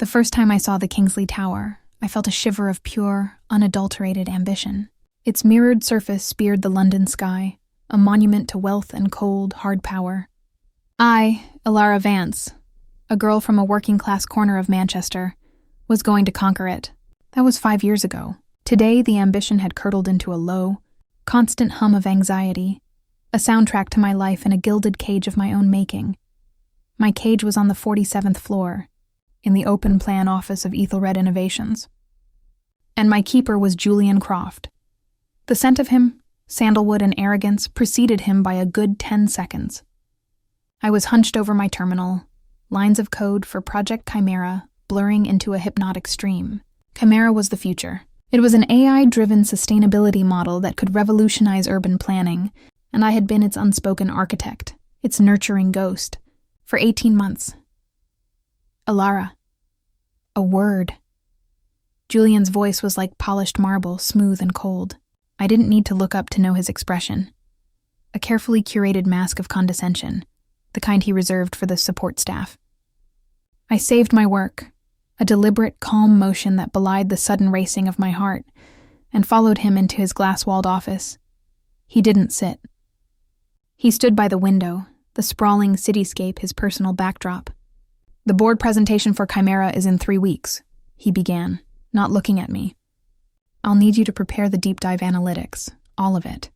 The first time I saw the Kingsley Tower, I felt a shiver of pure, unadulterated ambition. Its mirrored surface speared the London sky, a monument to wealth and cold, hard power. I, Ilara Vance, a girl from a working-class corner of Manchester, was going to conquer it. That was 5 years ago. Today, the ambition had curdled into a low, constant hum of anxiety, a soundtrack to my life in a gilded cage of my own making. My cage was on the 47th floor, in the open-plan office of Ethos Innovations. And my keeper was Julian Croft. The scent of him, sandalwood and arrogance, preceded him by a good 10 seconds. I was hunched over my terminal, lines of code for Project Chimera blurring into a hypnotic stream. Chimera was the future. It was an AI-driven sustainability model that could revolutionize urban planning, and I had been its unspoken architect, its nurturing ghost, for 18 months. Ilara. A word. Julian's voice was like polished marble, smooth and cold. I didn't need to look up to know his expression. A carefully curated mask of condescension, the kind he reserved for the support staff. I saved my work, a deliberate, calm motion that belied the sudden racing of my heart, and followed him into his glass-walled office. He didn't sit. He stood by the window, the sprawling cityscape his personal backdrop. "The board presentation for Chimera is in 3 weeks," he began, not looking at me. "I'll need you to prepare the deep dive analytics, all of it.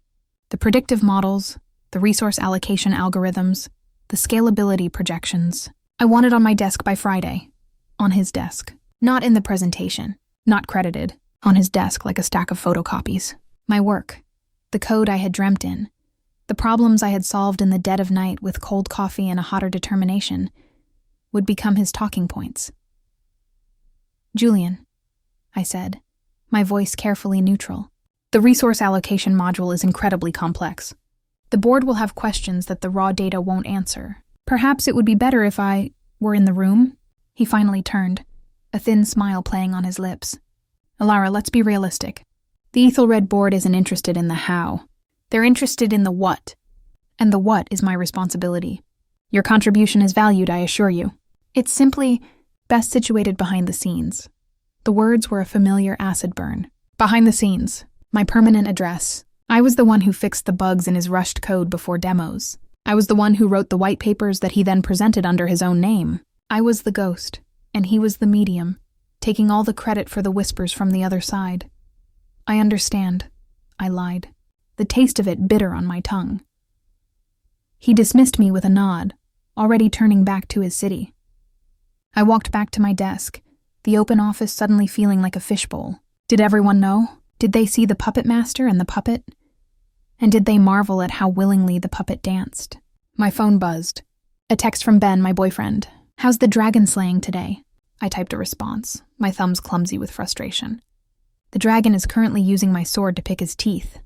The predictive models, the resource allocation algorithms, the scalability projections. I want it on my desk by Friday." On his desk. Not in the presentation. Not credited. On his desk like a stack of photocopies. My work. The code I had dreamt in. The problems I had solved in the dead of night with cold coffee and a hotter determination would become his talking points. "Julian," I said, my voice carefully neutral. "The resource allocation module is incredibly complex. The board will have questions that the raw data won't answer. Perhaps it would be better if I were in the room?" He finally turned, a thin smile playing on his lips. "Ilara, let's be realistic. The Ethelred board isn't interested in the how. They're interested in the what. And the what is my responsibility. Your contribution is valued, I assure you. It's simply best situated behind the scenes." The words were a familiar acid burn. Behind the scenes, my permanent address. I was the one who fixed the bugs in his rushed code before demos. I was the one who wrote the white papers that he then presented under his own name. I was the ghost, and he was the medium, taking all the credit for the whispers from the other side. "I understand," I lied, the taste of it bitter on my tongue. He dismissed me with a nod, already turning back to his city. I walked back to my desk, the open office suddenly feeling like a fishbowl. Did everyone know? Did they see the puppet master and the puppet? And did they marvel at how willingly the puppet danced? My phone buzzed. A text from Ben, my boyfriend. "How's the dragon slaying today?" I typed a response, my thumbs clumsy with frustration. "The dragon is currently using my sword to pick his teeth."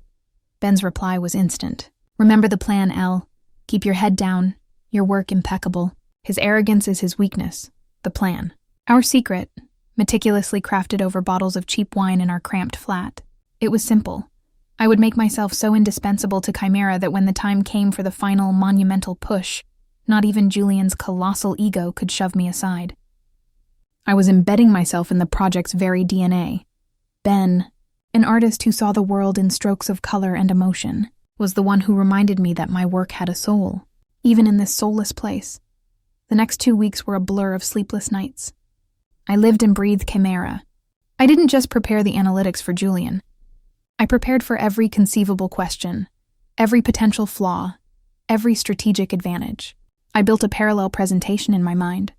Ben's reply was instant. "Remember the plan, Elle. Keep your head down, your work impeccable. His arrogance is his weakness. The plan. Our secret, meticulously crafted over bottles of cheap wine in our cramped flat. It was simple. I would make myself so indispensable to Chimera that when the time came for the final monumental push, not even Julian's colossal ego could shove me aside. I was embedding myself in the project's very DNA. Ben, an artist who saw the world in strokes of color and emotion, was the one who reminded me that my work had a soul, even in this soulless place. The next 2 weeks were a blur of sleepless nights. I lived and breathed Chimera. I didn't just prepare the analytics for Julian. I prepared for every conceivable question, every potential flaw, every strategic advantage. I built a parallel presentation in my mind,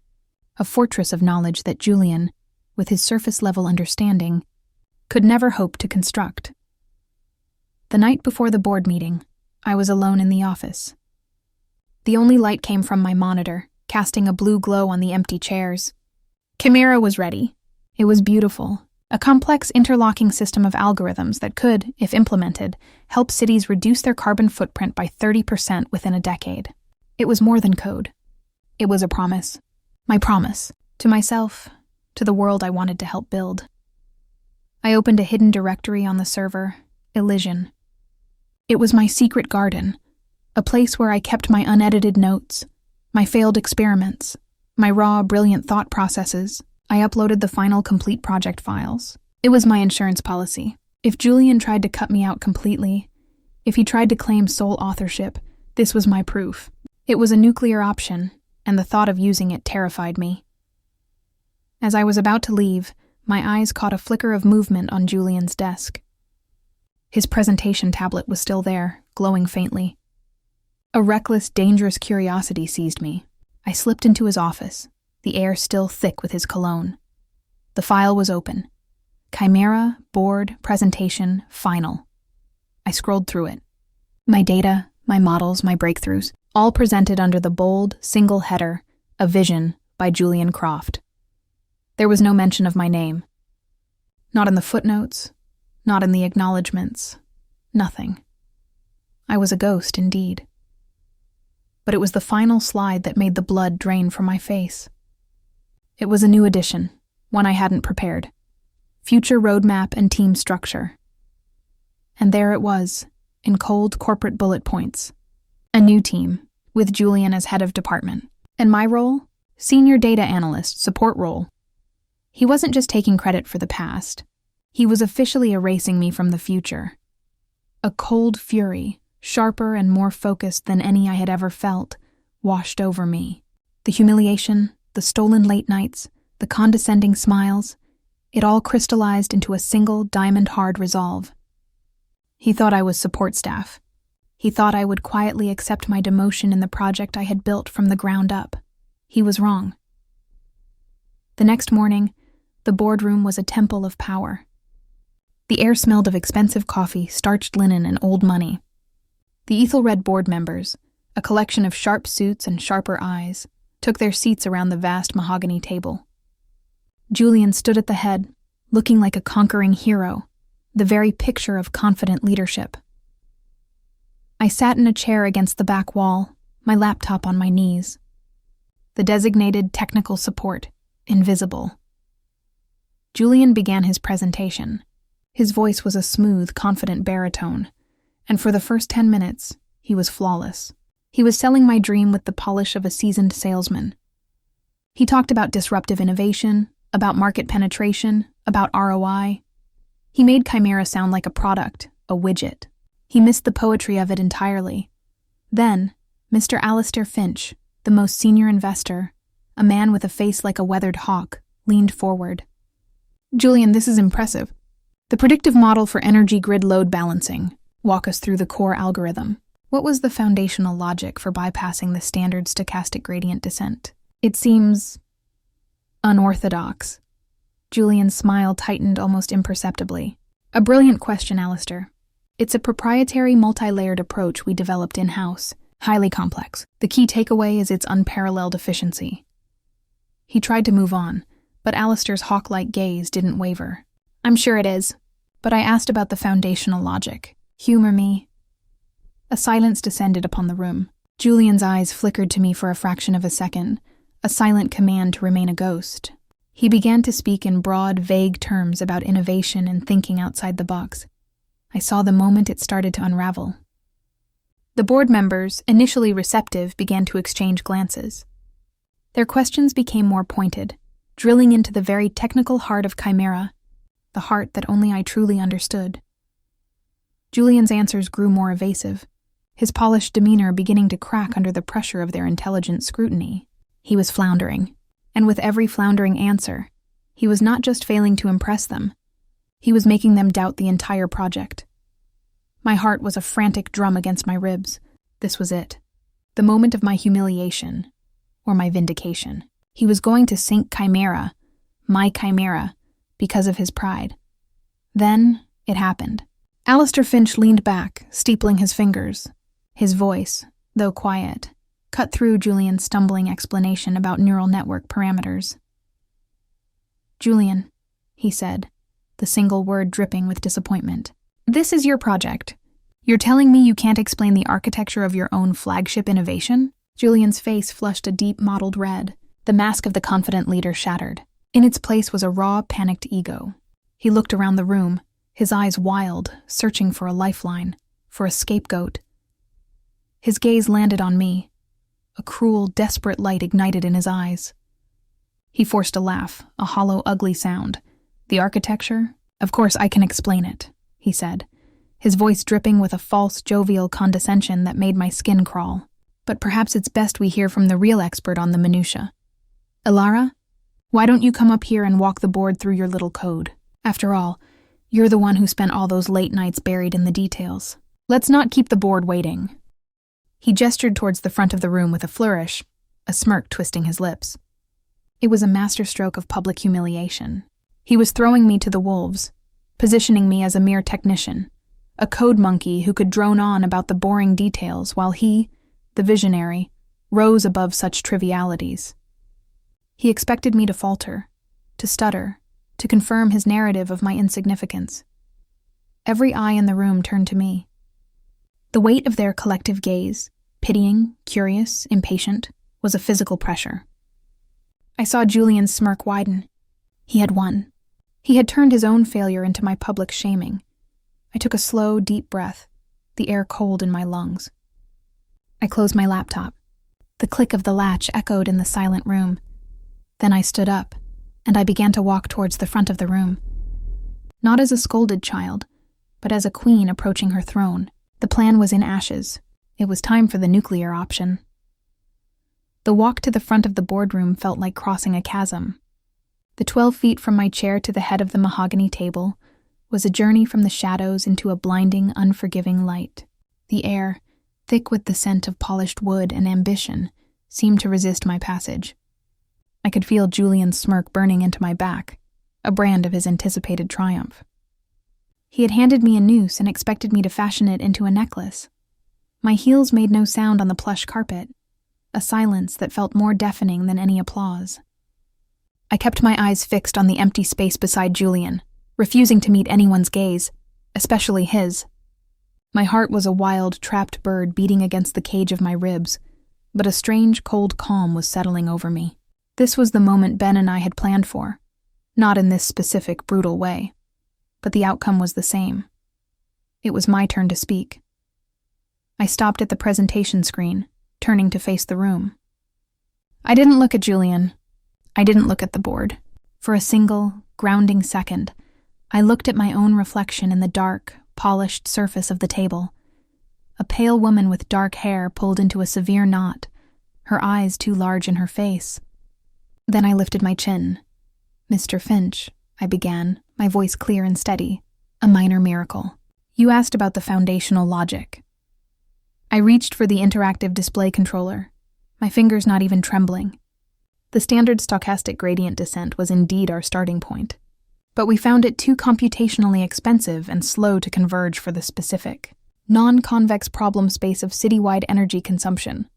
a fortress of knowledge that Julian, with his surface-level understanding, could never hope to construct. The night before the board meeting, I was alone in the office. The only light came from my monitor, casting a blue glow on the empty chairs. Chimera was ready. It was beautiful, a complex interlocking system of algorithms that could, if implemented, help cities reduce their carbon footprint by 30% within a decade. It was more than code. It was a promise. My promise. To myself, to the world I wanted to help build. I opened a hidden directory on the server, Elysian. It was my secret garden, a place where I kept my unedited notes, my failed experiments, my raw, brilliant thought processes. I uploaded the final complete project files. It was my insurance policy. If Julian tried to cut me out completely, if he tried to claim sole authorship, this was my proof. It was a nuclear option, and the thought of using it terrified me. As I was about to leave, my eyes caught a flicker of movement on Julian's desk. His presentation tablet was still there, glowing faintly. A reckless, dangerous curiosity seized me. I slipped into his office, the air still thick with his cologne. The file was open. Chimera, board, presentation, final. I scrolled through it. My data, my models, my breakthroughs, all presented under the bold, single header, A Vision by Julian Croft. There was no mention of my name. Not in the footnotes, not in the acknowledgments, nothing. I was a ghost indeed. But it was the final slide that made the blood drain from my face. It was a new edition, one I hadn't prepared. Future roadmap and team structure. And there it was, in cold corporate bullet points. A new team, with Julian as head of department. And my role? Senior data analyst, support role. He wasn't just taking credit for the past. He was officially erasing me from the future. A cold fury, sharper and more focused than any I had ever felt, washed over me. The humiliation, the stolen late nights, the condescending smiles, it all crystallized into a single diamond-hard resolve. He thought I was support staff. He thought I would quietly accept my demotion in the project I had built from the ground up. He was wrong. The next morning, the boardroom was a temple of power. The air smelled of expensive coffee, starched linen, and old money. The Ethelred board members, a collection of sharp suits and sharper eyes, took their seats around the vast mahogany table. Julian stood at the head, looking like a conquering hero, the very picture of confident leadership. I sat in a chair against the back wall, my laptop on my knees. The designated technical support, invisible. Julian began his presentation. His voice was a smooth, confident baritone, and for the first 10 minutes, he was flawless. He was selling my dream with the polish of a seasoned salesman. He talked about disruptive innovation, about market penetration, about ROI. He made Chimera sound like a product, a widget. He missed the poetry of it entirely. Then, Mr. Alistair Finch, the most senior investor, a man with a face like a weathered hawk, leaned forward. "Julian, this is impressive. The predictive model for energy grid load balancing. Walk us through the core algorithm. What was the foundational logic for bypassing the standard stochastic gradient descent? It seems unorthodox." Julian's smile tightened almost imperceptibly. "A brilliant question, Alistair. It's a proprietary multi-layered approach we developed in-house, highly complex. The key takeaway is its unparalleled efficiency." He tried to move on, but Alistair's hawk-like gaze didn't waver. "I'm sure it is, but I asked about the foundational logic. Humor me." A silence descended upon the room. Julian's eyes flickered to me for a fraction of a second, a silent command to remain a ghost. He began to speak in broad, vague terms about innovation and thinking outside the box. I saw the moment it started to unravel. The board members, initially receptive, began to exchange glances. Their questions became more pointed, drilling into the very technical heart of Chimera, the heart that only I truly understood. Julian's answers grew more evasive, his polished demeanor beginning to crack under the pressure of their intelligent scrutiny. He was floundering, and with every floundering answer, he was not just failing to impress them, he was making them doubt the entire project. My heart was a frantic drum against my ribs. This was it. The moment of my humiliation, or my vindication. He was going to sink Chimera, my Chimera, because of his pride. Then, it happened. Alistair Finch leaned back, steepling his fingers. His voice, though quiet, cut through Julian's stumbling explanation about neural network parameters. "Julian," he said, the single word dripping with disappointment. "This is your project. You're telling me you can't explain the architecture of your own flagship innovation?" Julian's face flushed a deep mottled red. The mask of the confident leader shattered. In its place was a raw, panicked ego. He looked around the room, his eyes wild, searching for a lifeline, for a scapegoat. His gaze landed on me. A cruel, desperate light ignited in his eyes. He forced a laugh, a hollow, ugly sound. The architecture? Of course, I can explain it, he said, his voice dripping with a false, jovial condescension that made my skin crawl. But perhaps it's best we hear from the real expert on the minutiae. Ilara, why don't you come up here and walk the board through your little code? After all, you're the one who spent all those late nights buried in the details. Let's not keep the board waiting. He gestured towards the front of the room with a flourish, a smirk twisting his lips. It was a masterstroke of public humiliation. He was throwing me to the wolves, positioning me as a mere technician, a code monkey who could drone on about the boring details while he, the visionary, rose above such trivialities. He expected me to falter, to stutter, to confirm his narrative of my insignificance. Every eye in the room turned to me. The weight of their collective gaze, pitying, curious, impatient, was a physical pressure. I saw Julian's smirk widen. He had won. He had turned his own failure into my public shaming. I took a slow, deep breath, the air cold in my lungs. I closed my laptop. The click of the latch echoed in the silent room. Then I stood up, and I began to walk towards the front of the room. Not as a scolded child, but as a queen approaching her throne. The plan was in ashes. It was time for the nuclear option. The walk to the front of the boardroom felt like crossing a chasm. The 12 feet from my chair to the head of the mahogany table was a journey from the shadows into a blinding, unforgiving light. The air, thick with the scent of polished wood and ambition, seemed to resist my passage. I could feel Julian's smirk burning into my back, a brand of his anticipated triumph. He had handed me a noose and expected me to fashion it into a necklace. My heels made no sound on the plush carpet, a silence that felt more deafening than any applause. I kept my eyes fixed on the empty space beside Julian, refusing to meet anyone's gaze, especially his. My heart was a wild, trapped bird beating against the cage of my ribs, but a strange, cold calm was settling over me. This was the moment Ben and I had planned for, not in this specific, brutal way, but the outcome was the same. It was my turn to speak. I stopped at the presentation screen, turning to face the room. I didn't look at Julian. I didn't look at the board. For a single, grounding second, I looked at my own reflection in the dark, polished surface of the table. A pale woman with dark hair pulled into a severe knot, her eyes too large in her face. Then I lifted my chin. Mr. Finch, I began, my voice clear and steady, a minor miracle. You asked about the foundational logic. I reached for the interactive display controller, my fingers not even trembling. The standard stochastic gradient descent was indeed our starting point, but we found it too computationally expensive and slow to converge for the specific, non-convex problem space of citywide energy consumption.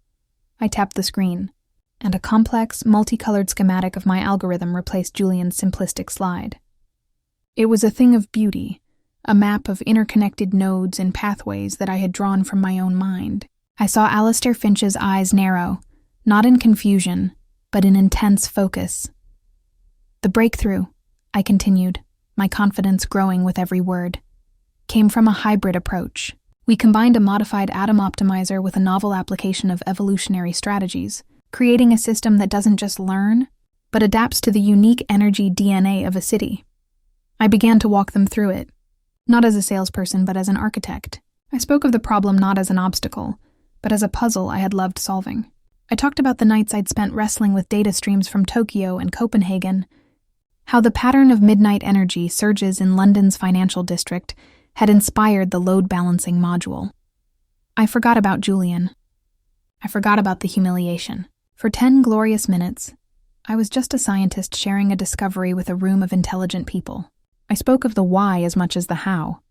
I tapped the screen, and a complex, multicolored schematic of my algorithm replaced Julian's simplistic slide. It was a thing of beauty, a map of interconnected nodes and pathways that I had drawn from my own mind. I saw Alistair Finch's eyes narrow, not in confusion, but in intense focus. The breakthrough, I continued, my confidence growing with every word, came from a hybrid approach. We combined a modified atom optimizer with a novel application of evolutionary strategies, creating a system that doesn't just learn, but adapts to the unique energy DNA of a city. I began to walk them through it, not as a salesperson, but as an architect. I spoke of the problem not as an obstacle, but as a puzzle I had loved solving. I talked about the nights I'd spent wrestling with data streams from Tokyo and Copenhagen, how the pattern of midnight energy surges in London's financial district had inspired the load-balancing module. I forgot about Julian. I forgot about the humiliation. For 10 glorious minutes, I was just a scientist sharing a discovery with a room of intelligent people. I spoke of the why as much as the how,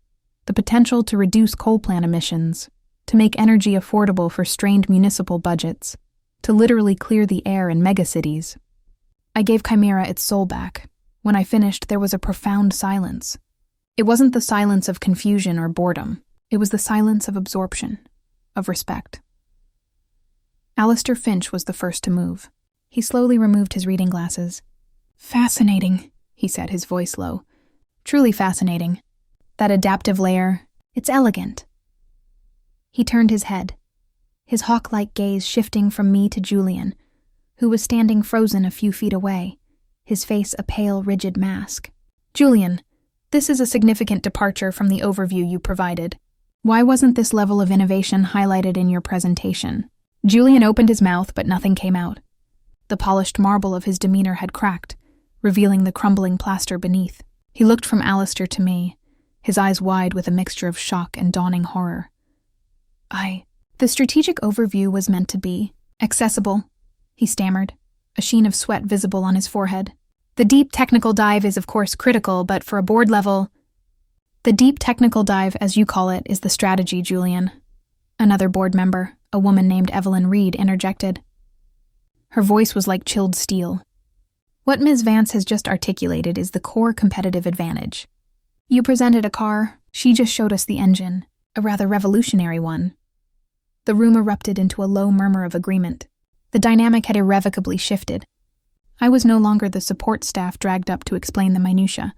the potential to reduce coal plant emissions, to make energy affordable for strained municipal budgets, to literally clear the air in megacities. I gave Chimera its soul back. When I finished, there was a profound silence. It wasn't the silence of confusion or boredom. It was the silence of absorption, of respect. Alistair Finch was the first to move. He slowly removed his reading glasses. Fascinating, he said, his voice low. Truly fascinating. That adaptive layer, it's elegant. He turned his head, his hawk-like gaze shifting from me to Julian, who was standing frozen a few feet away, his face a pale, rigid mask. "Julian, this is a significant departure from the overview you provided. Why wasn't this level of innovation highlighted in your presentation?" Julian opened his mouth, but nothing came out. The polished marble of his demeanor had cracked, revealing the crumbling plaster beneath. He looked from Alistair to me, his eyes wide with a mixture of shock and dawning horror. The strategic overview was meant to be accessible," he stammered, a sheen of sweat visible on his forehead. "The deep technical dive is of course critical, but for a board level—" "The deep technical dive, as you call it, is the strategy, Julian." Another board member, a woman named Evelyn Reed, interjected. Her voice was like chilled steel. "What Ms. Vance has just articulated is the core competitive advantage. You presented a car, she just showed us the engine, a rather revolutionary one." The room erupted into a low murmur of agreement. The dynamic had irrevocably shifted. I was no longer the support staff dragged up to explain the minutiae.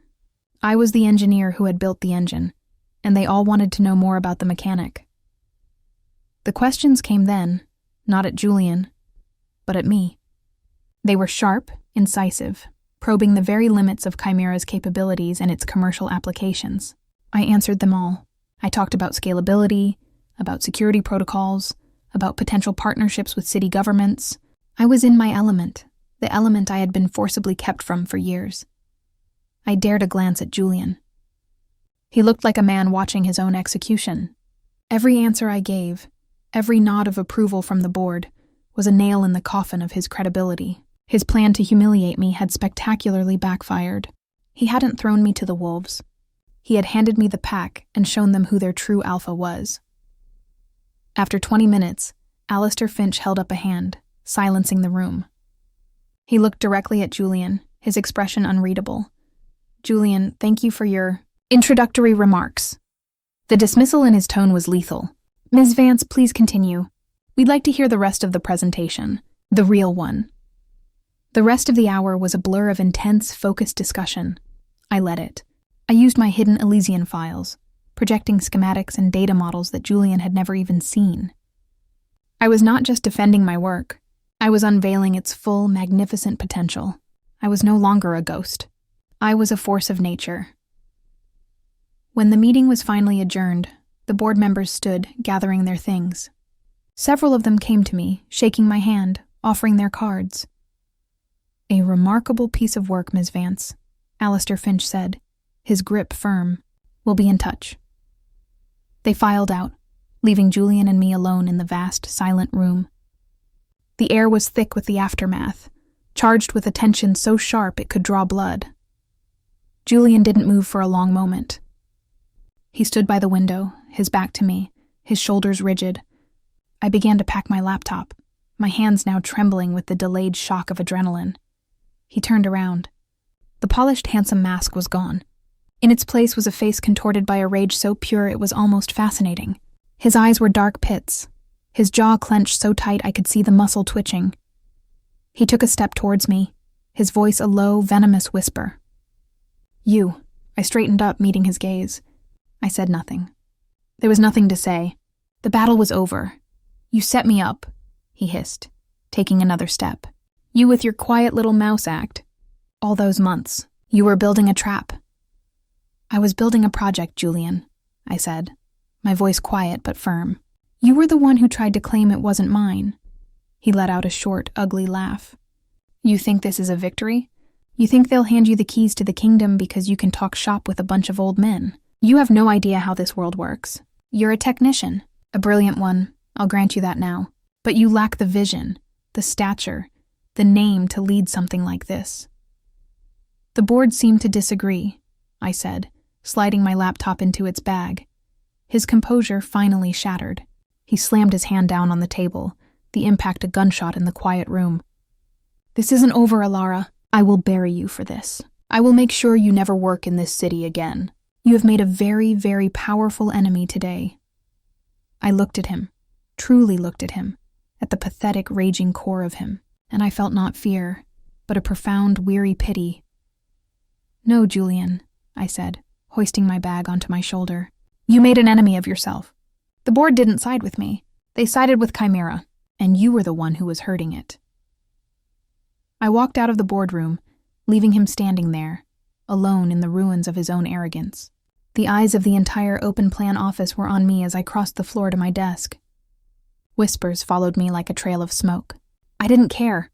I was the engineer who had built the engine, and they all wanted to know more about the mechanic. The questions came then, not at Julian, but at me. They were sharp, incisive, probing the very limits of Chimera's capabilities and its commercial applications. I answered them all. I talked about scalability, about security protocols, about potential partnerships with city governments. I was in my element, the element I had been forcibly kept from for years. I dared a glance at Julian. He looked like a man watching his own execution. Every answer I gave, every nod of approval from the board, was a nail in the coffin of his credibility. His plan to humiliate me had spectacularly backfired. He hadn't thrown me to the wolves. He had handed me the pack and shown them who their true alpha was. After 20 minutes, Alistair Finch held up a hand, silencing the room. He looked directly at Julian, his expression unreadable. "Julian, thank you for your introductory remarks." The dismissal in his tone was lethal. "Ms. Vance, please continue. We'd like to hear the rest of the presentation, the real one." The rest of the hour was a blur of intense, focused discussion. I led it. I used my hidden Elysian files, projecting schematics and data models that Julian had never even seen. I was not just defending my work. I was unveiling its full, magnificent potential. I was no longer a ghost. I was a force of nature. When the meeting was finally adjourned, the board members stood, gathering their things. Several of them came to me, shaking my hand, offering their cards. "A remarkable piece of work, Ms. Vance," Alistair Finch said, his grip firm. "We'll be in touch." They filed out, leaving Julian and me alone in the vast, silent room. The air was thick with the aftermath, charged with a tension so sharp it could draw blood. Julian didn't move for a long moment. He stood by the window, his back to me, his shoulders rigid. I began to pack my laptop, my hands now trembling with the delayed shock of adrenaline. He turned around. The polished, handsome mask was gone. In its place was a face contorted by a rage so pure it was almost fascinating. His eyes were dark pits, his jaw clenched so tight I could see the muscle twitching. He took a step towards me, his voice a low, venomous whisper. "You." I straightened up, meeting his gaze. I said nothing. There was nothing to say. The battle was over. "You set me up," he hissed, taking another step. "You with your quiet little mouse act. All those months, you were building a trap." "I was building a project, Julian," I said, my voice quiet but firm. "You were the one who tried to claim it wasn't mine." He let out a short, ugly laugh. "You think this is a victory? You think they'll hand you the keys to the kingdom because you can talk shop with a bunch of old men? You have no idea how this world works. You're a technician, a brilliant one, I'll grant you that now. But you lack the vision, the stature, the name to lead something like this." "The board seemed to disagree," I said, sliding my laptop into its bag. His composure finally shattered. He slammed his hand down on the table, the impact a gunshot in the quiet room. "This isn't over, Alara. I will bury you for this. I will make sure you never work in this city again. You have made a very, very powerful enemy today." I looked at him, truly looked at him, at the pathetic, raging core of him, and I felt not fear, but a profound, weary pity. "No, Julian," I said, hoisting my bag onto my shoulder. "You made an enemy of yourself. The board didn't side with me. They sided with Chimera, and you were the one who was hurting it." I walked out of the boardroom, leaving him standing there, alone in the ruins of his own arrogance. The eyes of the entire open-plan office were on me as I crossed the floor to my desk. Whispers followed me like a trail of smoke. I didn't care.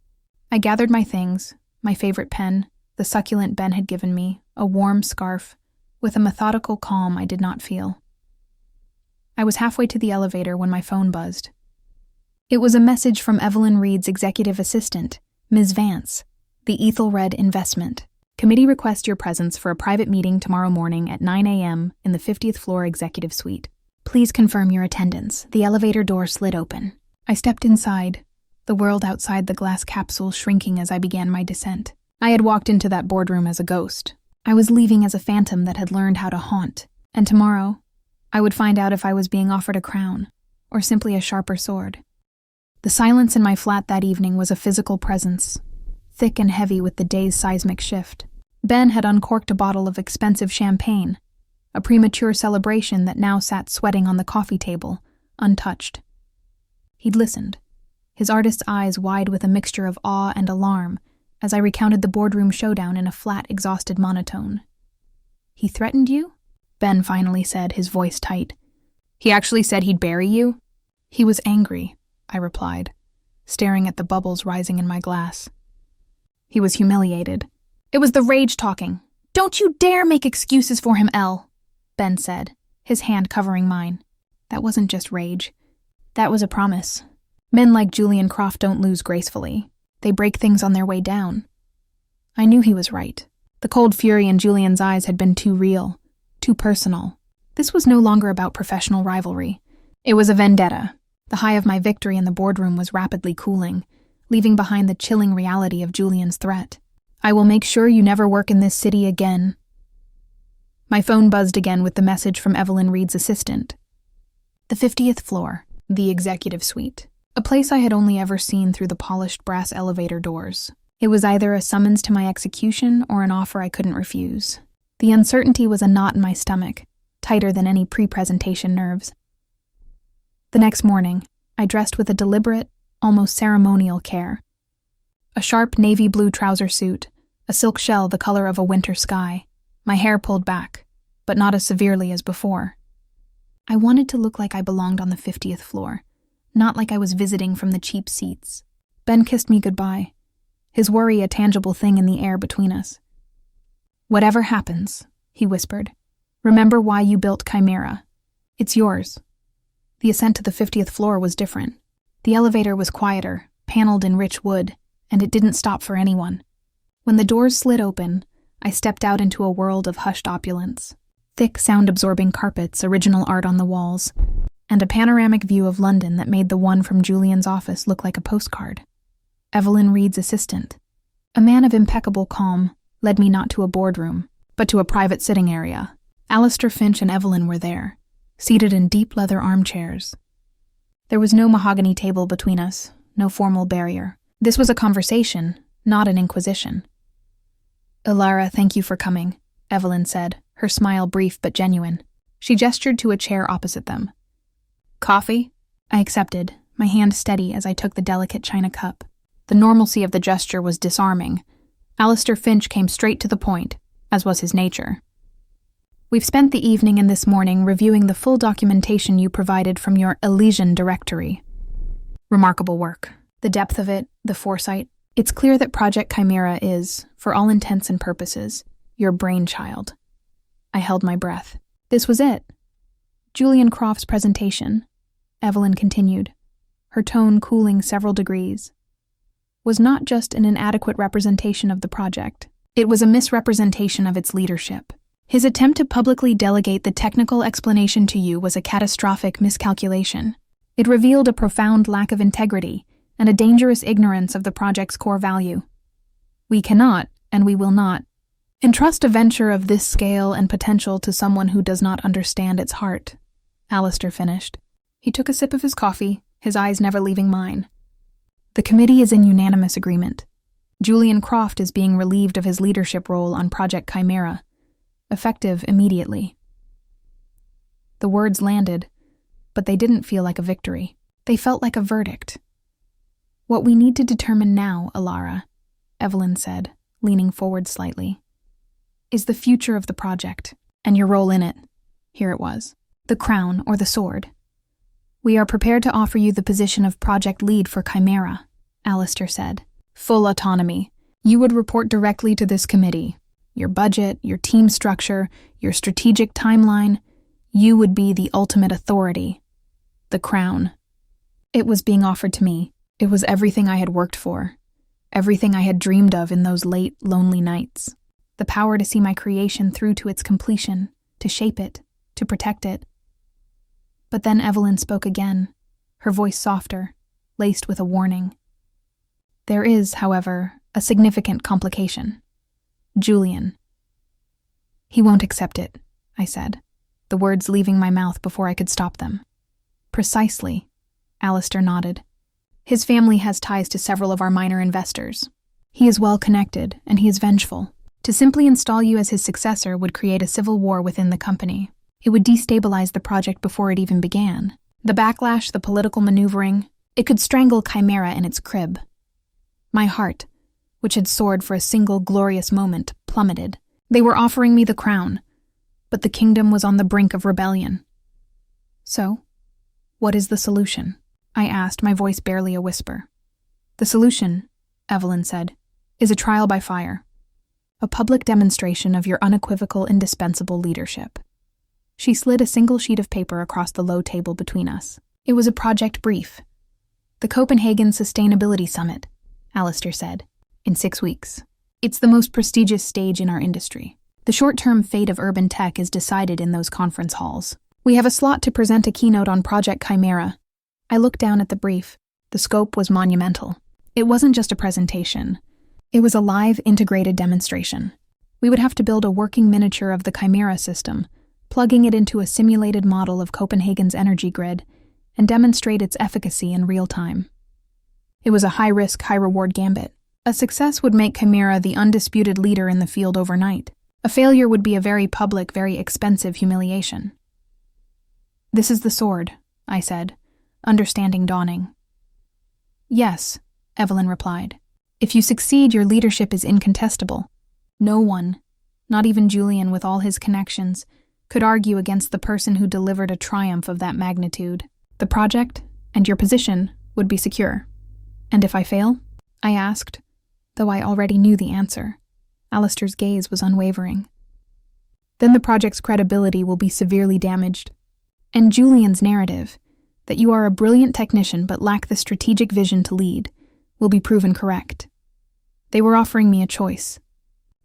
I gathered my things, my favorite pen, the succulent Ben had given me, a warm scarf, with a methodical calm I did not feel. I was halfway to the elevator when my phone buzzed. It was a message from Evelyn Reed's executive assistant, Ms. Vance, the Ethelred Investment. Committee requests your presence for a private meeting tomorrow morning at 9 a.m. in the 50th floor executive suite. Please confirm your attendance. The elevator door slid open. I stepped inside, the world outside the glass capsule shrinking as I began my descent. I had walked into that boardroom as a ghost. I was leaving as a phantom that had learned how to haunt, and tomorrow, I would find out if I was being offered a crown, or simply a sharper sword. The silence in my flat that evening was a physical presence, thick and heavy with the day's seismic shift. Ben had uncorked a bottle of expensive champagne, a premature celebration that now sat sweating on the coffee table, untouched. He'd listened, his artist's eyes wide with a mixture of awe and alarm, as I recounted the boardroom showdown in a flat, exhausted monotone. He threatened you? Ben finally said, his voice tight. He actually said he'd bury you? He was angry, I replied, staring at the bubbles rising in my glass. He was humiliated. It was the rage talking. Don't you dare make excuses for him, Elle, Ben said, his hand covering mine. That wasn't just rage. That was a promise. Men like Julian Croft don't lose gracefully. They break things on their way down. I knew he was right. The cold fury in Julian's eyes had been too real, too personal. This was no longer about professional rivalry. It was a vendetta. The high of my victory in the boardroom was rapidly cooling, leaving behind the chilling reality of Julian's threat. I will make sure you never work in this city again. My phone buzzed again with the message from Evelyn Reed's assistant. The 50th floor, the executive suite. A place I had only ever seen through the polished brass elevator doors. It was either a summons to my execution or an offer I couldn't refuse. The uncertainty was a knot in my stomach, tighter than any pre-presentation nerves. The next morning, I dressed with a deliberate, almost ceremonial care. A sharp navy blue trouser suit, a silk shell the color of a winter sky, my hair pulled back, but not as severely as before. I wanted to look like I belonged on the 50th floor, not like I was visiting from the cheap seats. Ben kissed me goodbye, his worry a tangible thing in the air between us. Whatever happens, he whispered, remember why you built Chimera. It's yours. The ascent to the 50th floor was different. The elevator was quieter, paneled in rich wood, and it didn't stop for anyone. When the doors slid open, I stepped out into a world of hushed opulence. Thick, sound-absorbing carpets, original art on the walls, and a panoramic view of London that made the one from Julian's office look like a postcard. Evelyn Reed's assistant, a man of impeccable calm, led me not to a boardroom, but to a private sitting area. Alistair Finch and Evelyn were there, seated in deep leather armchairs. There was no mahogany table between us, no formal barrier. This was a conversation, not an inquisition. Ilara, thank you for coming, Evelyn said, her smile brief but genuine. She gestured to a chair opposite them. Coffee? I accepted, my hand steady as I took the delicate china cup. The normalcy of the gesture was disarming. Alistair Finch came straight to the point, as was his nature. We've spent the evening and this morning reviewing the full documentation you provided from your Elysian directory. Remarkable work. The depth of it, the foresight. It's clear that Project Chimera is, for all intents and purposes, your brainchild. I held my breath. This was it. Julian Croft's presentation, Evelyn continued, her tone cooling several degrees, was not just an inadequate representation of the project. It was a misrepresentation of its leadership. His attempt to publicly delegate the technical explanation to you was a catastrophic miscalculation. It revealed a profound lack of integrity and a dangerous ignorance of the project's core value. We cannot, and we will not, entrust a venture of this scale and potential to someone who does not understand its heart, Alistair finished. He took a sip of his coffee, his eyes never leaving mine. The committee is in unanimous agreement. Julian Croft is being relieved of his leadership role on Project Chimera, effective immediately. The words landed, but they didn't feel like a victory. They felt like a verdict. What we need to determine now, Ilara, Evelyn said, leaning forward slightly, is the future of the project, and your role in it. Here it was. The crown or the sword. We are prepared to offer you the position of project lead for Chimera, Alistair said. Full autonomy. You would report directly to this committee. Your budget, your team structure, your strategic timeline. You would be the ultimate authority. The crown. It was being offered to me. It was everything I had worked for. Everything I had dreamed of in those late, lonely nights. The power to see my creation through to its completion, to shape it, to protect it. But then Evelyn spoke again, her voice softer, laced with a warning. There is, however, a significant complication. Julian. He won't accept it, I said, the words leaving my mouth before I could stop them. Precisely, Alistair nodded. His family has ties to several of our minor investors. He is well connected, and he is vengeful. To simply install you as his successor would create a civil war within the company. It would destabilize the project before it even began. The backlash, the political maneuvering, it could strangle Chimera in its crib. My heart, which had soared for a single glorious moment, plummeted. They were offering me the crown, but the kingdom was on the brink of rebellion. So, what is the solution? I asked, my voice barely a whisper. The solution, Evelyn said, is a trial by fire. A public demonstration of your unequivocal, indispensable leadership. She slid a single sheet of paper across the low table between us. It was a project brief. The Copenhagen Sustainability Summit, Alistair said, in 6 weeks. It's the most prestigious stage in our industry. The short-term fate of urban tech is decided in those conference halls. We have a slot to present a keynote on Project Chimera. I looked down at the brief. The scope was monumental. It wasn't just a presentation. It was a live, integrated demonstration. We would have to build a working miniature of the Chimera system, plugging it into a simulated model of Copenhagen's energy grid, and demonstrate its efficacy in real time. It was a high-risk, high-reward gambit. A success would make Chimera the undisputed leader in the field overnight. A failure would be a very public, very expensive humiliation. This is the sword, I said, understanding dawning. Yes, Evelyn replied. If you succeed, your leadership is incontestable. No one, not even Julian with all his connections, could argue against the person who delivered a triumph of that magnitude. The project and your position would be secure. And if I fail? I asked, though I already knew the answer. Alistair's gaze was unwavering. Then the project's credibility will be severely damaged. And Julian's narrative, that you are a brilliant technician but lack the strategic vision to lead, will be proven correct. They were offering me a choice.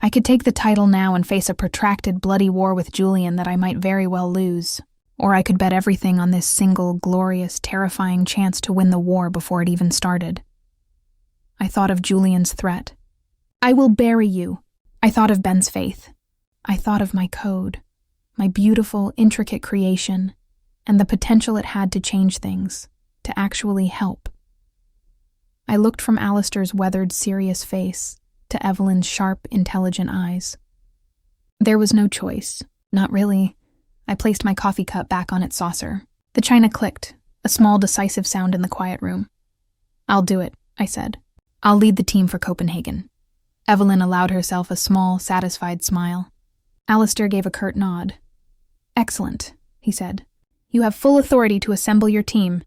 I could take the title now and face a protracted, bloody war with Julian that I might very well lose, or I could bet everything on this single, glorious, terrifying chance to win the war before it even started. I thought of Julian's threat. I will bury you. I thought of Ben's faith. I thought of my code, my beautiful, intricate creation, and the potential it had to change things, to actually help. I looked from Alistair's weathered, serious face to Evelyn's sharp, intelligent eyes. There was no choice. Not really. I placed my coffee cup back on its saucer. The china clicked, a small, decisive sound in the quiet room. I'll do it, I said. I'll lead the team for Copenhagen. Evelyn allowed herself a small, satisfied smile. Alistair gave a curt nod. Excellent, he said. You have full authority to assemble your team.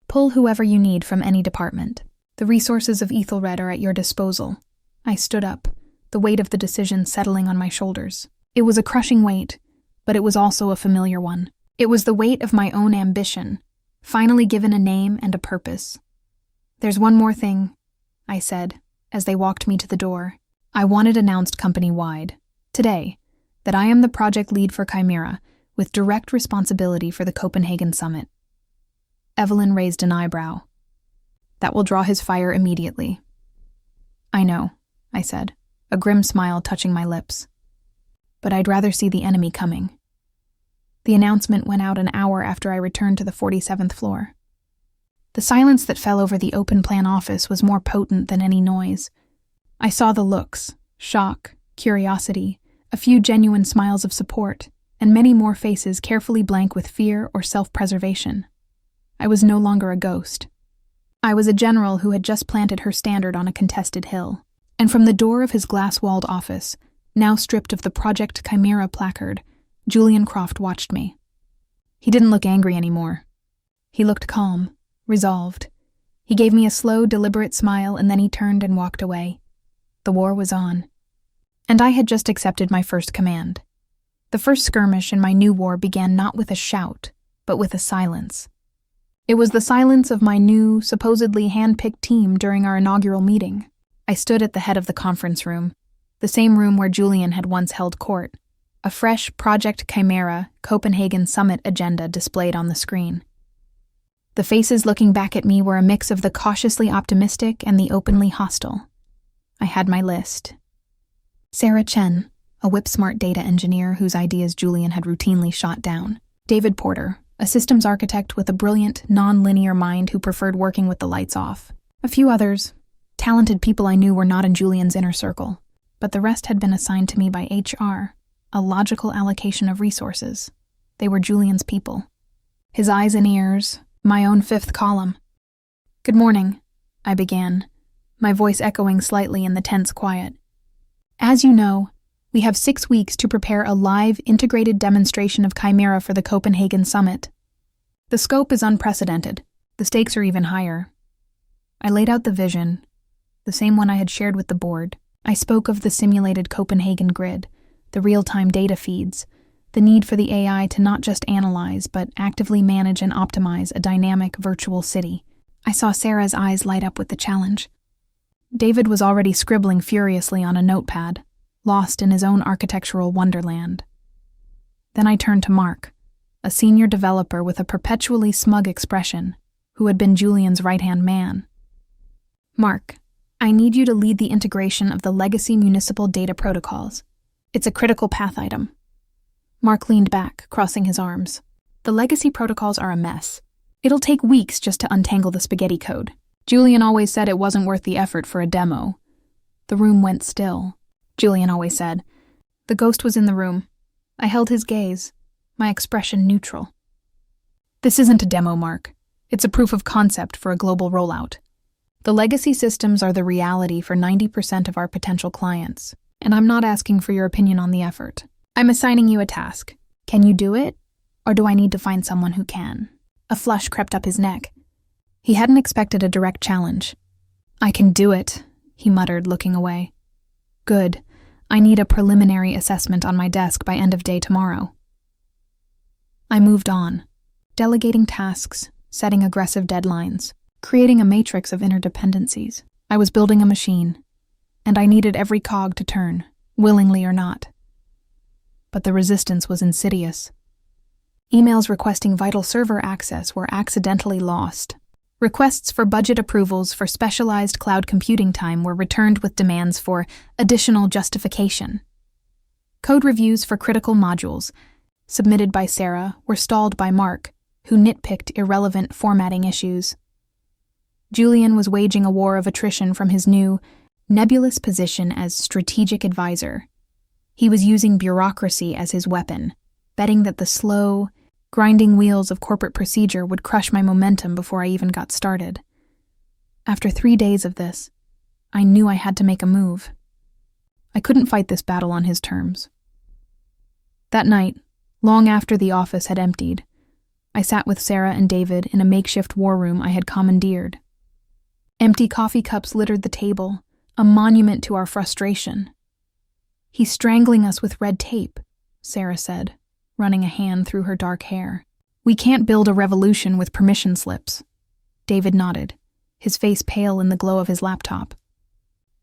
Pull whoever you need from any department. The resources of Ethelred are at your disposal. I stood up, the weight of the decision settling on my shoulders. It was a crushing weight, but it was also a familiar one. It was the weight of my own ambition, finally given a name and a purpose. There's one more thing, I said, as they walked me to the door. I want it announced company-wide, today, that I am the project lead for Chimera, with direct responsibility for the Copenhagen Summit. Evelyn raised an eyebrow. That will draw his fire immediately. I know, I said, a grim smile touching my lips. But I'd rather see the enemy coming. The announcement went out an hour after I returned to the 47th floor. The silence that fell over the open-plan office was more potent than any noise. I saw the looks, shock, curiosity, a few genuine smiles of support, and many more faces carefully blank with fear or self-preservation. I was no longer a ghost. I was a general who had just planted her standard on a contested hill. And from the door of his glass-walled office, now stripped of the Project Chimera placard, Julian Croft watched me. He didn't look angry anymore. He looked calm, resolved. He gave me a slow, deliberate smile, and then he turned and walked away. The war was on. And I had just accepted my first command. The first skirmish in my new war began not with a shout, but with a silence. It was the silence of my new, supposedly hand-picked team during our inaugural meeting. I stood at the head of the conference room, the same room where Julian had once held court, a fresh Project Chimera Copenhagen Summit agenda displayed on the screen. The faces looking back at me were a mix of the cautiously optimistic and the openly hostile. I had my list. Sarah Chen, a whip-smart data engineer whose ideas Julian had routinely shot down. David Porter, a systems architect with a brilliant, non-linear mind who preferred working with the lights off. A few others, talented people I knew, were not in Julian's inner circle, but the rest had been assigned to me by HR, a logical allocation of resources. They were Julian's people. His eyes and ears, my own fifth column. "Good morning," I began, my voice echoing slightly in the tense quiet. "As you know, we have 6 weeks to prepare a live, integrated demonstration of Chimera for the Copenhagen Summit. The scope is unprecedented. The stakes are even higher." I laid out the vision, the same one I had shared with the board. I spoke of the simulated Copenhagen grid, the real-time data feeds, the need for the AI to not just analyze, but actively manage and optimize a dynamic virtual city. I saw Sarah's eyes light up with the challenge. David was already scribbling furiously on a notepad, lost in his own architectural wonderland. Then I turned to Mark, a senior developer with a perpetually smug expression, who had been Julian's right-hand man. "Mark, I need you to lead the integration of the legacy municipal data protocols. It's a critical path item." Mark leaned back, crossing his arms. "The legacy protocols are a mess. It'll take weeks just to untangle the spaghetti code. Julian always said it wasn't worth the effort for a demo." The room went still. Julian always said. The ghost was in the room. I held his gaze, my expression neutral. "This isn't a demo, Mark. It's a proof of concept for a global rollout. The legacy systems are the reality for 90% of our potential clients, and I'm not asking for your opinion on the effort. I'm assigning you a task. Can you do it, or do I need to find someone who can?" A flush crept up his neck. He hadn't expected a direct challenge. "I can do it," he muttered, looking away. "Good. I need a preliminary assessment on my desk by end of day tomorrow." I moved on, delegating tasks, setting aggressive deadlines, creating a matrix of interdependencies. I was building a machine, and I needed every cog to turn, willingly or not. But the resistance was insidious. Emails requesting vital server access were accidentally lost. Requests for budget approvals for specialized cloud computing time were returned with demands for additional justification. Code reviews for critical modules, submitted by Sarah, were stalled by Mark, who nitpicked irrelevant formatting issues. Julian was waging a war of attrition from his new, nebulous position as strategic advisor. He was using bureaucracy as his weapon, betting that the slow, grinding wheels of corporate procedure would crush my momentum before I even got started. After 3 days of this, I knew I had to make a move. I couldn't fight this battle on his terms. That night, long after the office had emptied, I sat with Sarah and David in a makeshift war room I had commandeered. Empty coffee cups littered the table, a monument to our frustration. "He's strangling us with red tape," Sarah said, running a hand through her dark hair. "We can't build a revolution with permission slips." David nodded, his face pale in the glow of his laptop.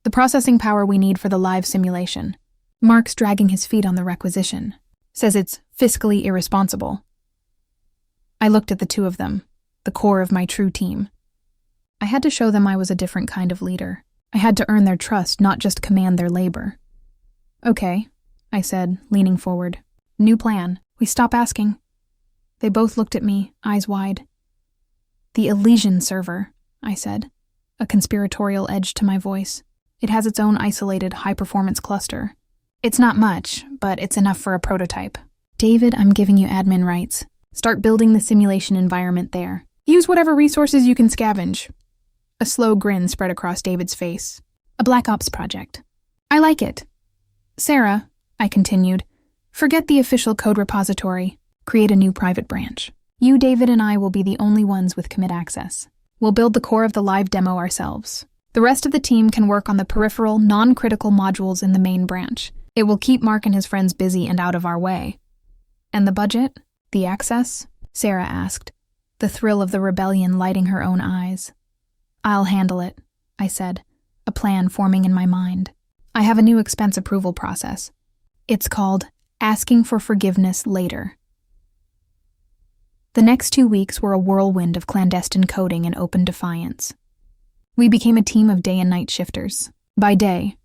"The processing power we need for the live simulation. Mark's dragging his feet on the requisition. Says it's fiscally irresponsible." I looked at the two of them, the core of my true team. I had to show them I was a different kind of leader. I had to earn their trust, not just command their labor. "Okay," I said, leaning forward. "New plan. We stop asking." They both looked at me, eyes wide. "The Elysian server," I said, a conspiratorial edge to my voice. "It has its own isolated high-performance cluster. It's not much, but it's enough for a prototype. David, I'm giving you admin rights. Start building the simulation environment there. Use whatever resources you can scavenge." A slow grin spread across David's face. A Black Ops project. I like it. Sarah, I continued, forget the official code repository. Create a new private branch. You, David, and I will be the only ones with commit access. We'll build the core of the live demo ourselves. The rest of the team can work on the peripheral, non-critical modules in the main branch. It will keep Mark and his friends busy and out of our way. And the budget? The access? Sarah asked, the thrill of the rebellion lighting her own eyes. I'll handle it, I said, a plan forming in my mind. I have a new expense approval process. It's called Asking for Forgiveness Later. The next 2 weeks were a whirlwind of clandestine coding and open defiance. We became a team of day and night shifters. By day,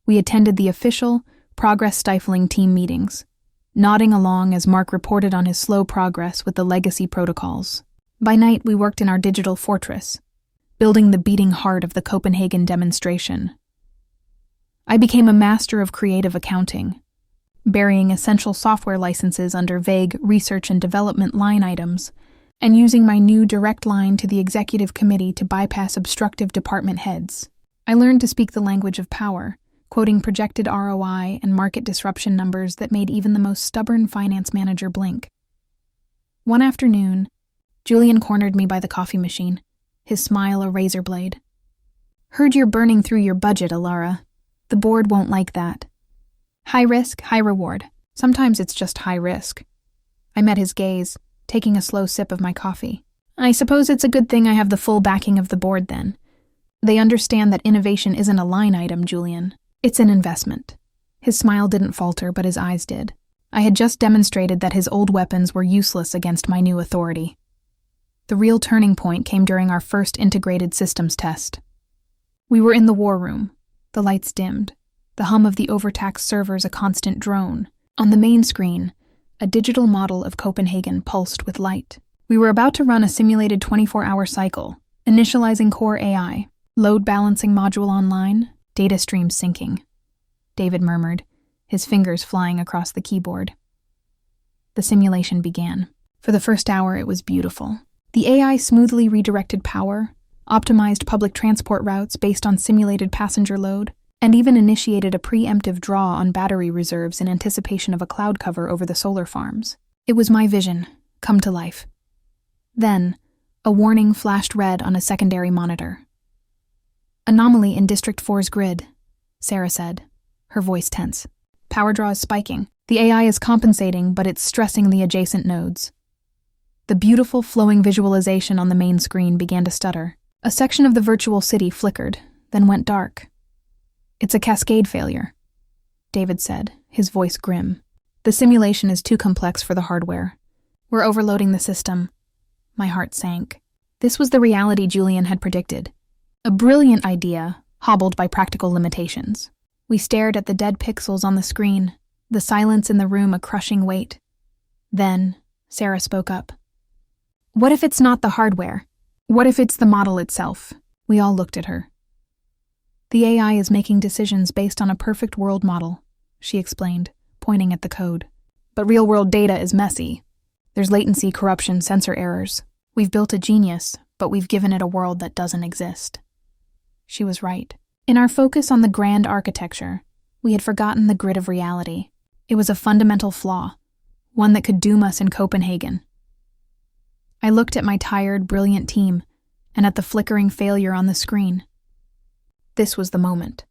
we attended the official, progress-stifling team meetings, nodding along as Mark reported on his slow progress with the legacy protocols. By night, we worked in our digital fortress, building the beating heart of the Copenhagen demonstration. I became a master of creative accounting, burying essential software licenses under vague research and development line items, and using my new direct line to the executive committee to bypass obstructive department heads. I learned to speak the language of power, quoting projected ROI and market disruption numbers that made even the most stubborn finance manager blink. One afternoon, Julian cornered me by the coffee machine, his smile a razor blade. Heard you're burning through your budget, Alara. The board won't like that. High risk, high reward. Sometimes it's just high risk. I met his gaze, taking a slow sip of my coffee. I suppose it's a good thing I have the full backing of the board then. They understand that innovation isn't a line item, Julian. It's an investment. His smile didn't falter, but his eyes did. I had just demonstrated that his old weapons were useless against my new authority. The real turning point came during our first integrated systems test. We were in the war room. The lights dimmed. The hum of the overtaxed servers a constant drone. On the main screen, a digital model of Copenhagen pulsed with light. We were about to run a simulated 24-hour cycle, initializing core AI, load balancing module online, data streams syncing. David murmured, his fingers flying across the keyboard. The simulation began. For the first hour, it was beautiful. The AI smoothly redirected power, optimized public transport routes based on simulated passenger load, and even initiated a preemptive draw on battery reserves in anticipation of a cloud cover over the solar farms. It was my vision, come to life. Then, a warning flashed red on a secondary monitor. Anomaly in District 4's grid, Sarah said, her voice tense. Power draw is spiking. The AI is compensating, but it's stressing the adjacent nodes. The beautiful flowing visualization on the main screen began to stutter. A section of the virtual city flickered, then went dark. It's a cascade failure, David said, his voice grim. The simulation is too complex for the hardware. We're overloading the system. My heart sank. This was the reality Julian had predicted. A brilliant idea, hobbled by practical limitations. We stared at the dead pixels on the screen, the silence in the room a crushing weight. Then, Sarah spoke up. What if it's not the hardware? What if it's the model itself? We all looked at her. The AI is making decisions based on a perfect world model, she explained, pointing at the code. But real-world data is messy. There's latency, corruption, sensor errors. We've built a genius, but we've given it a world that doesn't exist. She was right. In our focus on the grand architecture, we had forgotten the grid of reality. It was a fundamental flaw, one that could doom us in Copenhagen. I looked at my tired, brilliant team, and at the flickering failure on the screen. This was the moment.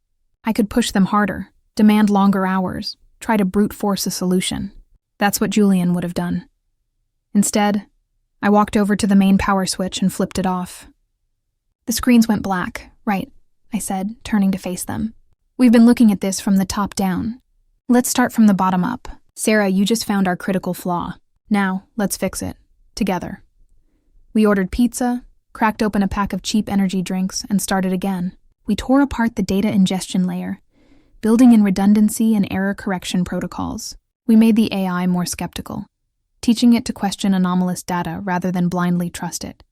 I could push them harder, demand longer hours, try to brute force a solution. That's what Julian would have done. Instead, I walked over to the main power switch and flipped it off. The screens went black. Right, I said, turning to face them. We've been looking at this from the top down. Let's start from the bottom up. Sarah, you just found our critical flaw. Now, let's fix it. Together. We ordered pizza, cracked open a pack of cheap energy drinks, and started again. We tore apart the data ingestion layer, building in redundancy and error correction protocols. We made the AI more skeptical, teaching it to question anomalous data rather than blindly trust it.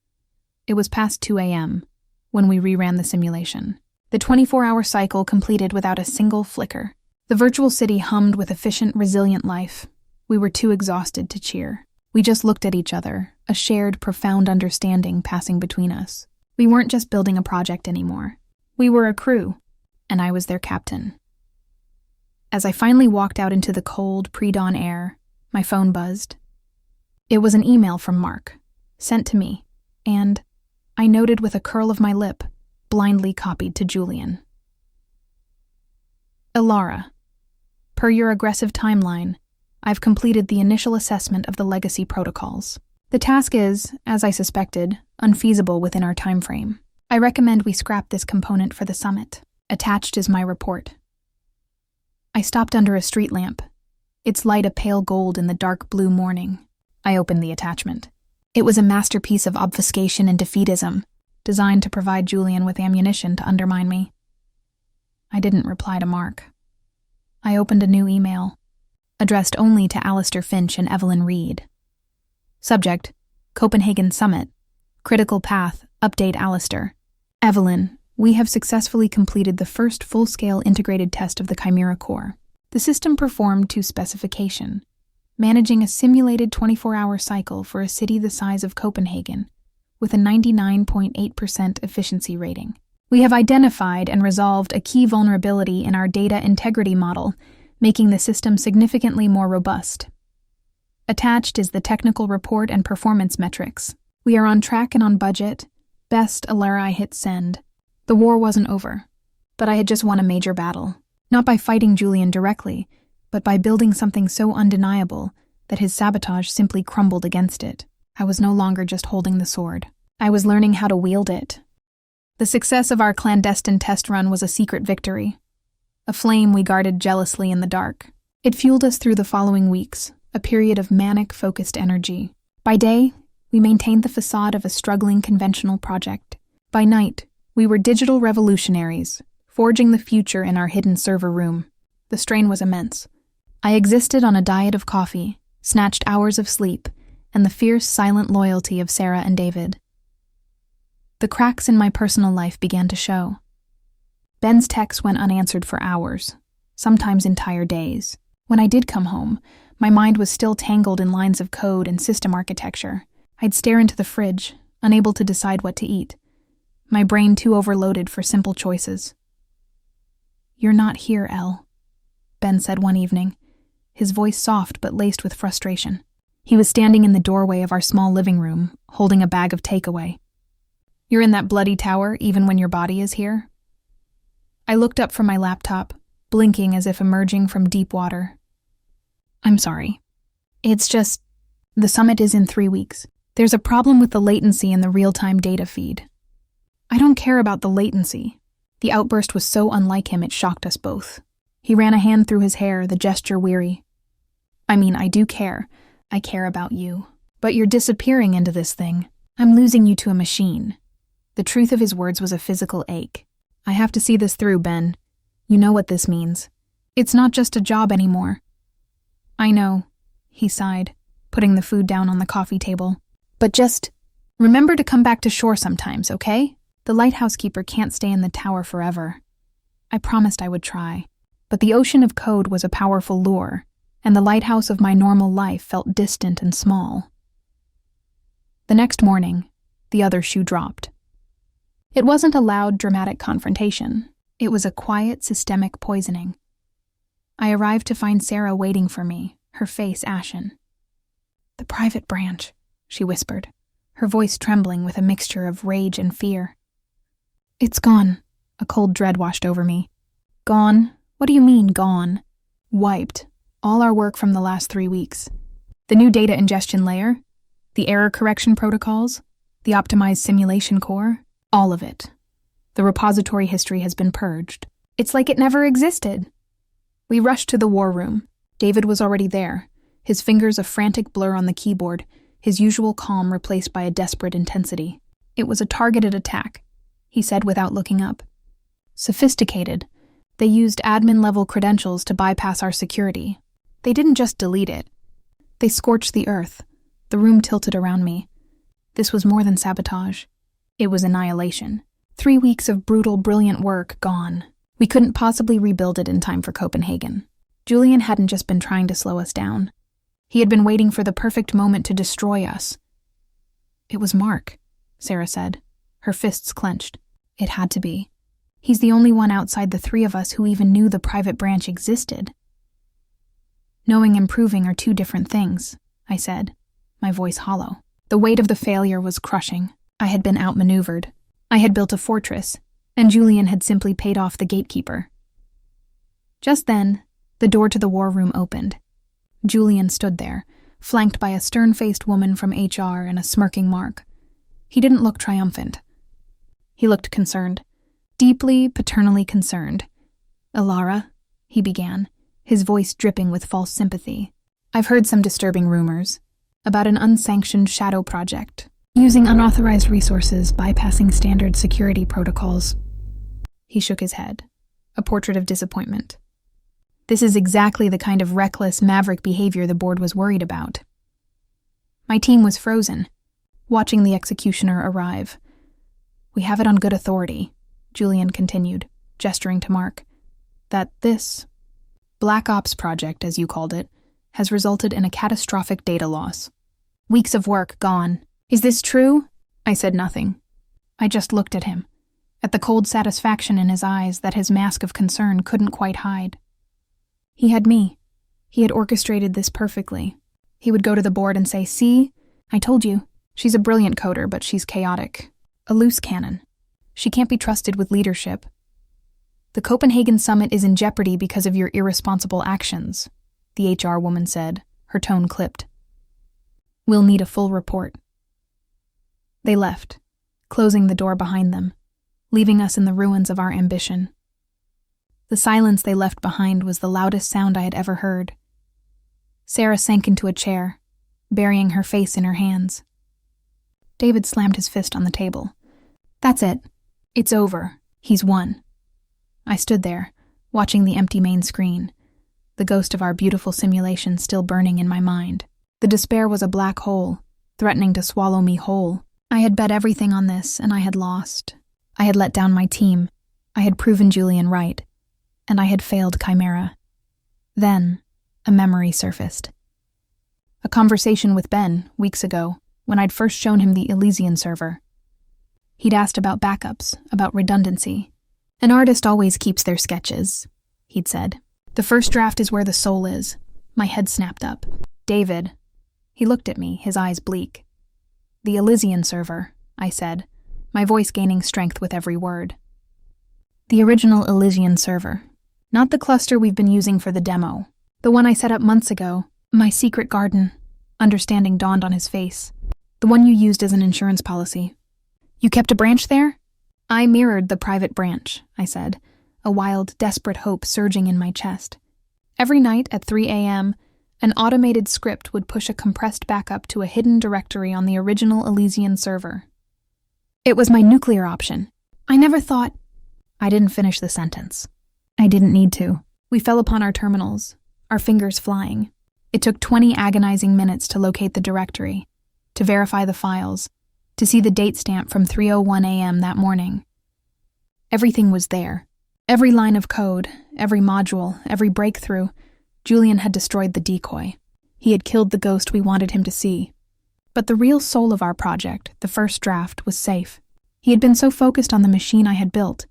It was past 2 a.m. when we reran the simulation. The 24-hour cycle completed without a single flicker. The virtual city hummed with efficient, resilient life. We were too exhausted to cheer. We just looked at each other, a shared, profound understanding passing between us. We weren't just building a project anymore. We were a crew, and I was their captain. As I finally walked out into the cold, pre-dawn air, my phone buzzed. It was an email from Mark, sent to me, and, I noted with a curl of my lip, blindly copied to Julian. Ilara, per your aggressive timeline, I've completed the initial assessment of the legacy protocols. The task is, as I suspected, unfeasible within our time frame. I recommend we scrap this component for the summit. Attached is my report. I stopped under a street lamp, its light a pale gold in the dark blue morning. I opened the attachment. It was a masterpiece of obfuscation and defeatism, designed to provide Julian with ammunition to undermine me. I didn't reply to Mark. I opened a new email, addressed only to Alistair Finch and Evelyn Reed. Subject: Copenhagen Summit. Critical path: update Alistair. Evelyn, we have successfully completed the first full-scale integrated test of the Chimera core. The system performed to specification, managing a simulated 24-hour cycle for a city the size of Copenhagen, with a 99.8% efficiency rating. We have identified and resolved a key vulnerability in our data integrity model, making the system significantly more robust. Attached is the technical report and performance metrics. We are on track and on budget. Best, Ilara. I hit send. The war wasn't over, but I had just won a major battle. Not by fighting Julian directly, but by building something so undeniable that his sabotage simply crumbled against it. I was no longer just holding the sword. I was learning how to wield it. The success of our clandestine test run was a secret victory, a flame we guarded jealously in the dark. It fueled us through the following weeks, a period of manic, focused energy. By day, we maintained the facade of a struggling conventional project. By night, we were digital revolutionaries, forging the future in our hidden server room. The strain was immense. I existed on a diet of coffee, snatched hours of sleep, and the fierce, silent loyalty of Sarah and David. The cracks in my personal life began to show. Ben's texts went unanswered for hours, sometimes entire days. When I did come home, my mind was still tangled in lines of code and system architecture. I'd stare into the fridge, unable to decide what to eat, my brain too overloaded for simple choices. "You're not here, Elle," Ben said one evening, his voice soft but laced with frustration. He was standing in the doorway of our small living room, holding a bag of takeaway. "You're in that bloody tower even when your body is here?" I looked up from my laptop, blinking as if emerging from deep water. "I'm sorry. It's just, the summit is in 3 weeks. There's a problem with the latency in the real-time data feed." "I don't care about the latency." The outburst was so unlike him it shocked us both. He ran a hand through his hair, the gesture weary. "I mean, I do care. I care about you. But you're disappearing into this thing. I'm losing you to a machine." The truth of his words was a physical ache. "I have to see this through, Ben. You know what this means. It's not just a job anymore." "I know," he sighed, putting the food down on the coffee table. "But just remember to come back to shore sometimes, okay? The lighthouse keeper can't stay in the tower forever." I promised I would try. But the ocean of code was a powerful lure, and the lighthouse of my normal life felt distant and small. The next morning, the other shoe dropped. It wasn't a loud, dramatic confrontation. It was a quiet, systemic poisoning. I arrived to find Sarah waiting for me, her face ashen. "The private branch," she whispered, her voice trembling with a mixture of rage and fear. "It's gone." A cold dread washed over me. "Gone? What do you mean, gone?" "Wiped. All our work from the last 3 weeks. The new data ingestion layer, the error correction protocols, the optimized simulation core, all of it. The repository history has been purged. It's like it never existed." We rushed to the war room. David was already there, his fingers a frantic blur on the keyboard, his usual calm replaced by a desperate intensity. "It was a targeted attack," he said without looking up. "Sophisticated. They used admin-level credentials to bypass our security. They didn't just delete it. They scorched the earth." The room tilted around me. This was more than sabotage. It was annihilation. 3 weeks of brutal, brilliant work gone. We couldn't possibly rebuild it in time for Copenhagen. Julian hadn't just been trying to slow us down. He had been waiting for the perfect moment to destroy us. "It was Mark," Sarah said, her fists clenched. "It had to be. He's the only one outside the three of us who even knew the private branch existed. Knowing and proving are two different things, I said, my voice hollow. The weight of the failure was crushing. I had been outmaneuvered. I had built a fortress, and Julian had simply paid off the gatekeeper. Just then, the door to the war room opened. Julian stood there, flanked by a stern-faced woman from HR and a smirking Mark. He didn't look triumphant. He looked concerned, deeply, paternally concerned. "Ilara," he began, his voice dripping with false sympathy. "I've heard some disturbing rumors about an unsanctioned shadow project, using unauthorized resources, bypassing standard security protocols." He shook his head, a portrait of disappointment. This is exactly the kind of reckless, maverick behavior the board was worried about. My team was frozen, watching the executioner arrive. "We have it on good authority," Julian continued, gesturing to Mark, "that this Black Ops project, as you called it, has resulted in a catastrophic data loss. Weeks of work gone. Is this true?" I said nothing. I just looked at him, at the cold satisfaction in his eyes that his mask of concern couldn't quite hide. He had me. He had orchestrated this perfectly. He would go to the board and say, "See, I told you. She's a brilliant coder, but she's chaotic. A loose cannon. She can't be trusted with leadership. The Copenhagen summit is in jeopardy because of your irresponsible actions," the HR woman said, her tone clipped. "We'll need a full report." They left, closing the door behind them, leaving us in the ruins of our ambition. The silence they left behind was the loudest sound I had ever heard. Sarah sank into a chair, burying her face in her hands. David slammed his fist on the table. "That's it. It's over. He's won." I stood there, watching the empty main screen, the ghost of our beautiful simulation still burning in my mind. The despair was a black hole, threatening to swallow me whole. I had bet everything on this, and I had lost. I had let down my team. I had proven Julian right. And I had failed Chimera. Then, a memory surfaced. A conversation with Ben, weeks ago, when I'd first shown him the Elysian server. He'd asked about backups, about redundancy. "An artist always keeps their sketches," he'd said. "The first draft is where the soul is." My head snapped up. "David." He looked at me, his eyes bleak. "The Elysian server," I said, my voice gaining strength with every word. "The original Elysian server. Not the cluster we've been using for the demo. The one I set up months ago. My secret garden." Understanding dawned on his face. "The one you used as an insurance policy. You kept a branch there?" "I mirrored the private branch," I said, a wild, desperate hope surging in my chest. Every night at 3 a.m., an automated script would push a compressed backup to a hidden directory on the original Elysian server. "It was my nuclear option. I never thought—" I didn't finish the sentence. I didn't need to. We fell upon our terminals, our fingers flying. It took 20 agonizing minutes to locate the directory, to verify the files, to see the date stamp from 3:01 a.m. that morning. Everything was there. Every line of code, every module, every breakthrough. Julian had destroyed the decoy. He had killed the ghost we wanted him to see. But the real soul of our project, the first draft, was safe. He had been so focused on the machine I had built,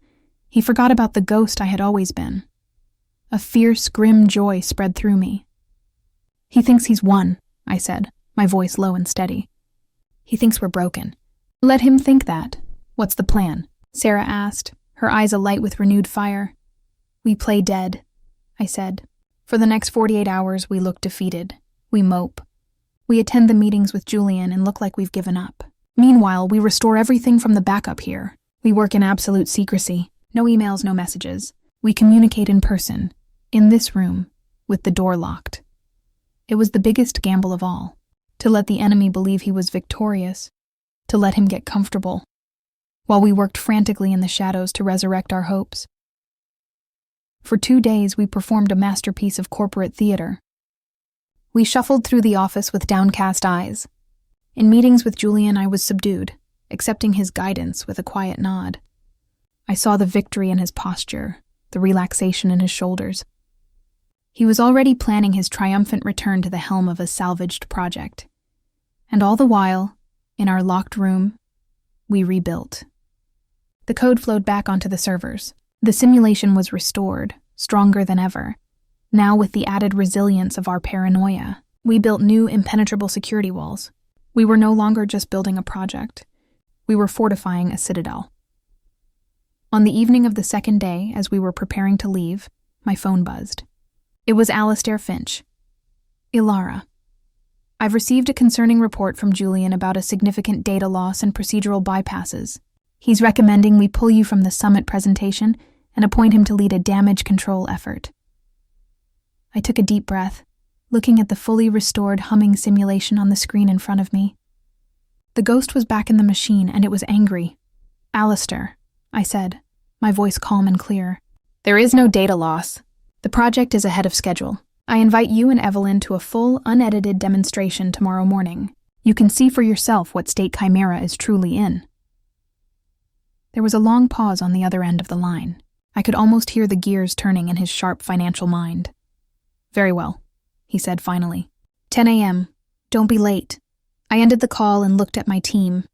he forgot about the ghost I had always been. A fierce, grim joy spread through me. "He thinks he's won," I said, my voice low and steady. "He thinks we're broken." "Let him think that. What's the plan?" Sarah asked, her eyes alight with renewed fire. "We play dead," I said. "For the next 48 hours, we look defeated. We mope. We attend the meetings with Julian and look like we've given up. Meanwhile, we restore everything from the backup here. We work in absolute secrecy. No emails, no messages. We communicate in person, in this room, with the door locked." It was the biggest gamble of all, to let the enemy believe he was victorious, to let him get comfortable, while we worked frantically in the shadows to resurrect our hopes. For 2 days, we performed a masterpiece of corporate theater. We shuffled through the office with downcast eyes. In meetings with Julian, I was subdued, accepting his guidance with a quiet nod. I saw the victory in his posture, the relaxation in his shoulders. He was already planning his triumphant return to the helm of a salvaged project. And all the while, in our locked room, we rebuilt. The code flowed back onto the servers, The simulation was restored, stronger than ever. Now with the added resilience of our paranoia, we built new impenetrable security walls. We were no longer just building a project. We were fortifying a citadel. On the evening of the second day, as we were preparing to leave, my phone buzzed. It was Alistair Finch. Ilara. I've received a concerning report from Julian about a significant data loss and procedural bypasses. He's recommending we pull you from the summit presentation and appoint him to lead a damage control effort. I took a deep breath, looking at the fully restored humming simulation on the screen in front of me. The ghost was back in the machine, and it was angry. Alistair, I said, my voice calm and clear. There is no data loss. The project is ahead of schedule. I invite you and Evelyn to a full, unedited demonstration tomorrow morning. You can see for yourself what state Chimera is truly in. There was a long pause on the other end of the line. I could almost hear the gears turning in his sharp financial mind. Very well, he said finally. 10 a.m. Don't be late. I ended the call and looked at my team,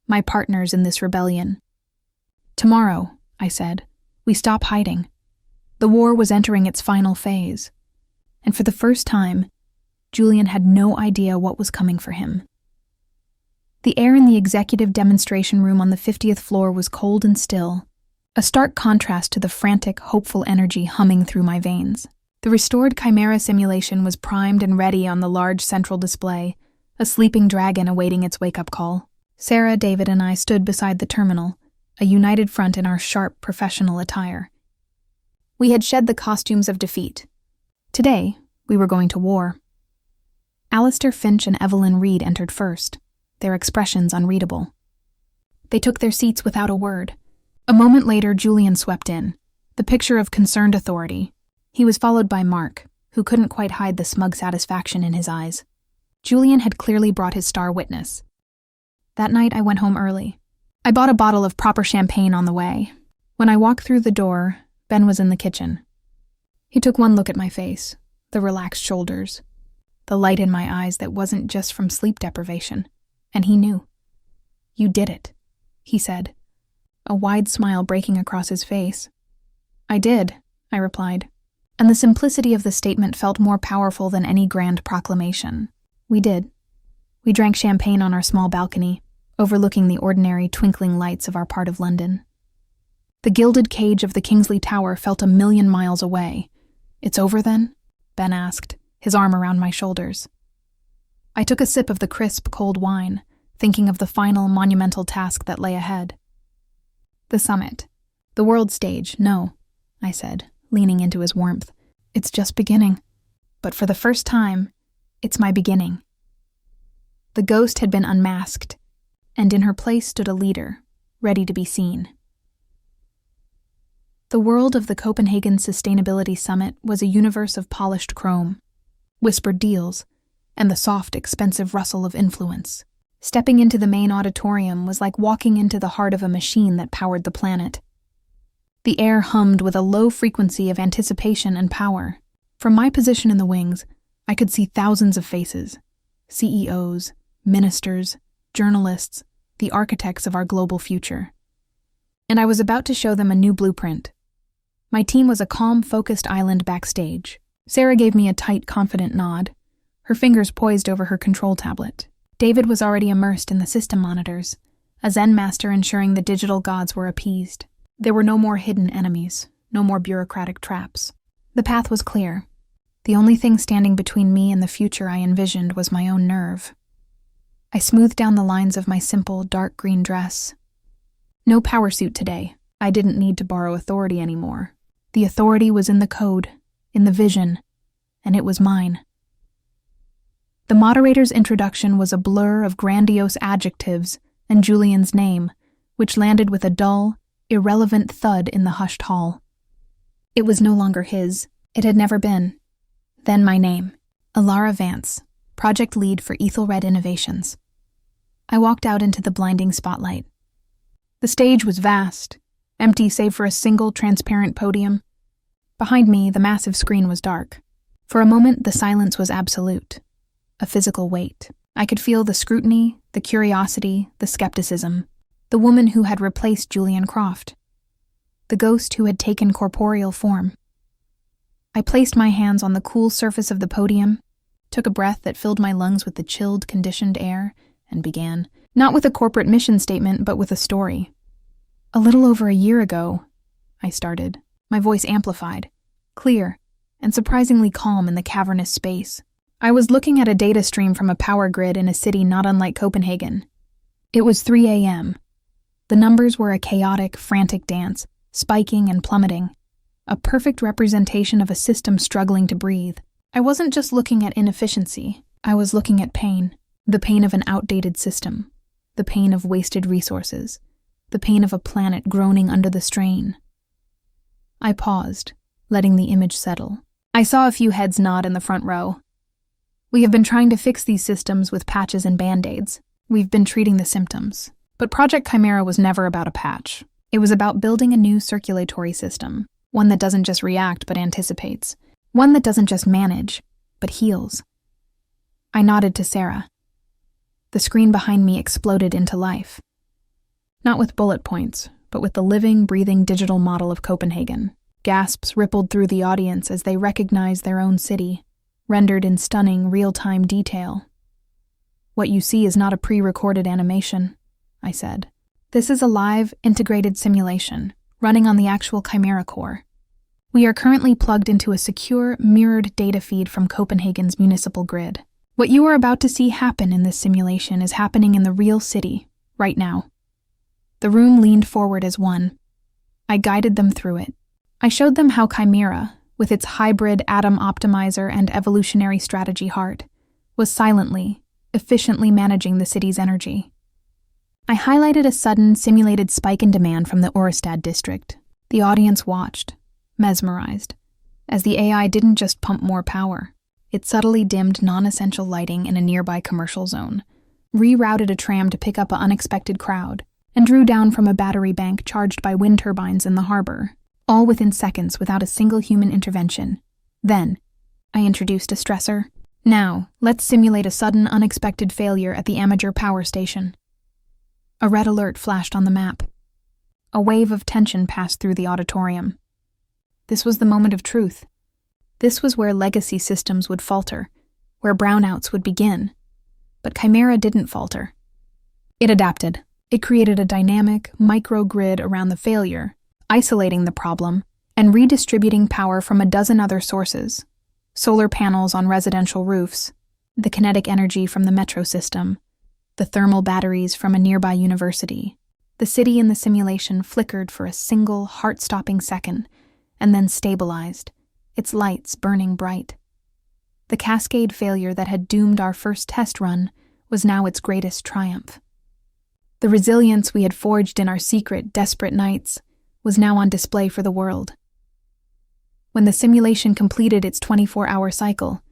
my partners in this rebellion. Tomorrow, I said, we stop hiding. The war was entering its final phase. And for the first time, Julian had no idea what was coming for him. The air in the executive demonstration room on the 50th floor was cold and still, a stark contrast to the frantic, hopeful energy humming through my veins. The restored Chimera simulation was primed and ready on the large central display, a sleeping dragon awaiting its wake-up call. Sarah, David, and I stood beside the terminal, a united front in our sharp, professional attire. We had shed the costumes of defeat. Today, we were going to war. Alistair Finch and Evelyn Reed entered first, their expressions unreadable. They took their seats without a word. A moment later, Julian swept in, the picture of concerned authority. He was followed by Mark, who couldn't quite hide the smug satisfaction in his eyes. Julian had clearly brought his star witness. That night, I went home early. I bought a bottle of proper champagne on the way. When I walked through the door, Ben was in the kitchen. He took one look at my face, the relaxed shoulders, the light in my eyes that wasn't just from sleep deprivation, and he knew. You did it, he said, a wide smile breaking across his face. I did, I replied, and the simplicity of the statement felt more powerful than any grand proclamation. We did. We drank champagne on our small balcony, overlooking the ordinary twinkling lights of our part of London. The gilded cage of the Kingsley Tower felt 1,000,000 miles away. It's over then? Ben asked, his arm around my shoulders. I took a sip of the crisp, cold wine, thinking of the final, monumental task that lay ahead. The summit. The world stage, no, I said, leaning into his warmth. It's just beginning. But for the first time, it's my beginning. The ghost had been unmasked, and in her place stood a leader, ready to be seen. The world of the Copenhagen Sustainability Summit was a universe of polished chrome, whispered deals, and the soft, expensive rustle of influence. Stepping into the main auditorium was like walking into the heart of a machine that powered the planet. The air hummed with a low frequency of anticipation and power. From my position in the wings, I could see thousands of faces, CEOs, ministers, journalists, the architects of our global future. And I was about to show them a new blueprint. My team was a calm, focused island backstage. Sarah gave me a tight, confident nod, her fingers poised over her control tablet. David was already immersed in the system monitors, a Zen master ensuring the digital gods were appeased. There were no more hidden enemies, no more bureaucratic traps. The path was clear. The only thing standing between me and the future I envisioned was my own nerve. I smoothed down the lines of my simple, dark green dress. No power suit today. I didn't need to borrow authority anymore. The authority was in the code, in the vision, and it was mine. The moderator's introduction was a blur of grandiose adjectives and Julian's name, which landed with a dull, irrelevant thud in the hushed hall. It was no longer his. It had never been. Then my name, Ilara Vance, project lead for Ethelred Innovations. I walked out into the blinding spotlight. The stage was vast, empty save for a single transparent podium. Behind me, the massive screen was dark. For a moment, the silence was absolute, a physical weight. I could feel the scrutiny, the curiosity, the skepticism. The woman who had replaced Julian Croft. the ghost who had taken corporeal form. I placed my hands on the cool surface of the podium, took a breath that filled my lungs with the chilled, conditioned air, and began, not with a corporate mission statement, but with a story. A little over a year ago, I started, my voice amplified, clear, and surprisingly calm in the cavernous space. I was looking at a data stream from a power grid in a city not unlike Copenhagen. It was 3 a.m. The numbers were a chaotic, frantic dance, spiking and plummeting, a perfect representation of a system struggling to breathe. I wasn't just looking at inefficiency, I was looking at pain, the pain of an outdated system, the pain of wasted resources, the pain of a planet groaning under the strain. I paused, letting the image settle. I saw a few heads nod in the front row. We have been trying to fix these systems with patches and band-aids. We've been treating the symptoms. But Project Chimera was never about a patch. It was about building a new circulatory system, one that doesn't just react but anticipates, one that doesn't just manage, but heals. I nodded to Sarah. The screen behind me exploded into life. Not with bullet points, but with the living, breathing digital model of Copenhagen. Gasps rippled through the audience as they recognized their own city, rendered in stunning, real-time detail. What you see is not a pre-recorded animation, I said. This is a live, integrated simulation, running on the actual Chimera core. We are currently plugged into a secure, mirrored data feed from Copenhagen's municipal grid. What you are about to see happen in this simulation is happening in the real city, right now. The room leaned forward as one. I guided them through it. I showed them how Chimera, with its hybrid atom optimizer and evolutionary strategy heart, was silently, efficiently managing the city's energy. I highlighted a sudden, simulated spike in demand from the Orestad district. The audience watched, mesmerized, as the AI didn't just pump more power. It subtly dimmed non-essential lighting in a nearby commercial zone, rerouted a tram to pick up an unexpected crowd, and drew down from a battery bank charged by wind turbines in the harbor, all within seconds without a single human intervention. Then, I introduced a stressor. Now, let's simulate a sudden, unexpected failure at the Amager power station. A red alert flashed on the map. A wave of tension passed through the auditorium. This was the moment of truth. This was where legacy systems would falter, where brownouts would begin. But Chimera didn't falter. It adapted. It created a dynamic, microgrid around the failure, isolating the problem, and redistributing power from a dozen other sources. Solar panels on residential roofs, the kinetic energy from the metro system, the thermal batteries from a nearby university. The city in the simulation flickered for a single, heart-stopping second, and then stabilized, its lights burning bright. The cascade failure that had doomed our first test run was now its greatest triumph. The resilience we had forged in our secret, desperate nights was now on display for the world. When the simulation completed its 24-hour cycle,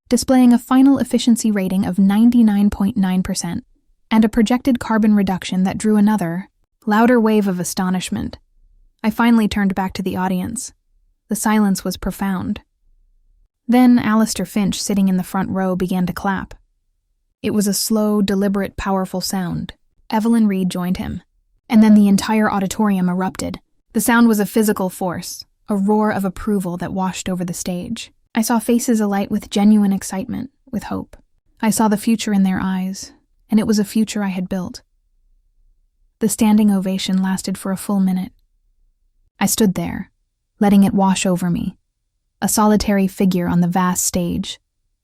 displaying a final efficiency rating of 99.9% and a projected carbon reduction that drew another, louder wave of astonishment, I finally turned back to the audience. The silence was profound. Then Alistair Finch, sitting in the front row, began to clap. It was a slow, deliberate, powerful sound. Evelyn Reed joined him, and then the entire auditorium erupted. The sound was a physical force, a roar of approval that washed over the stage. I saw faces alight with genuine excitement, with hope. I saw the future in their eyes, and it was a future I had built. The standing ovation lasted for a full minute. I stood there, letting it wash over me, a solitary figure on the vast stage,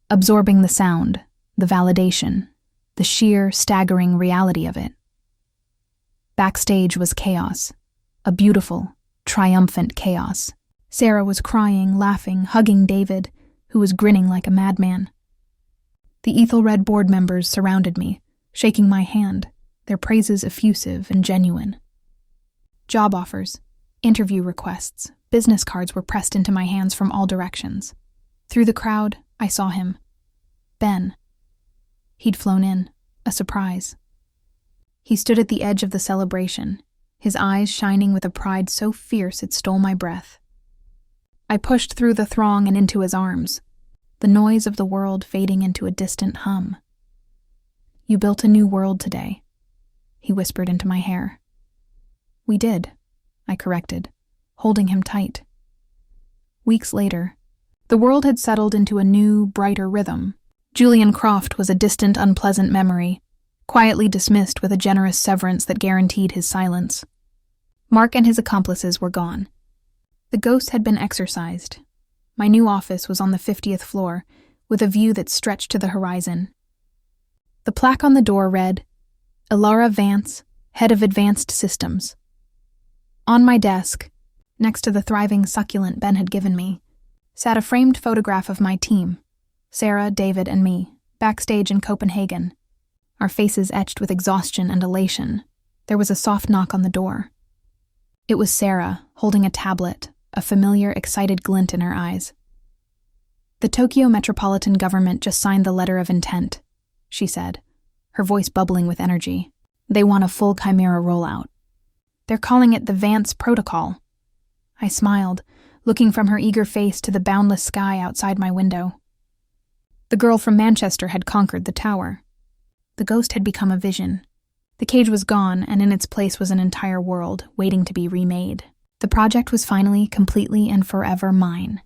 absorbing the sound, the validation, the sheer, staggering reality of it. Backstage was chaos, a beautiful, triumphant chaos. Sarah was crying, laughing, hugging David, who was grinning like a madman. The Ethelred board members surrounded me, shaking my hand, their praises effusive and genuine. Job offers, interview requests, business cards were pressed into my hands from all directions. Through the crowd, I saw him. Ben. He'd flown in, a surprise. He stood at the edge of the celebration, his eyes shining with a pride so fierce it stole my breath. I pushed through the throng and into his arms, the noise of the world fading into a distant hum. "You built a new world today," he whispered into my hair. "We did," I corrected. holding him tight. Weeks later, the world had settled into a new, brighter rhythm. Julian Croft was a distant, unpleasant memory, quietly dismissed with a generous severance that guaranteed his silence. Mark and his accomplices were gone. The ghost had been exorcised. My new office was on the 50th floor, with a view that stretched to the horizon. The plaque on the door read, Ilara Vance, Head of Advanced Systems. On my desk, next to the thriving succulent Ben had given me, sat a framed photograph of my team, Sarah, David, and me, backstage in Copenhagen. Our faces etched with exhaustion and elation. There was a soft knock on the door. It was Sarah, holding a tablet, a familiar, excited glint in her eyes. The Tokyo Metropolitan Government just signed the letter of intent, she said, her voice bubbling with energy. They want a full Chimera rollout. They're calling it the Vance Protocol. I smiled, looking from her eager face to the boundless sky outside my window. The girl from Manchester had conquered the tower. The ghost had become a vision. The cage was gone, and in its place was an entire world, waiting to be remade. The project was finally, completely, and forever mine.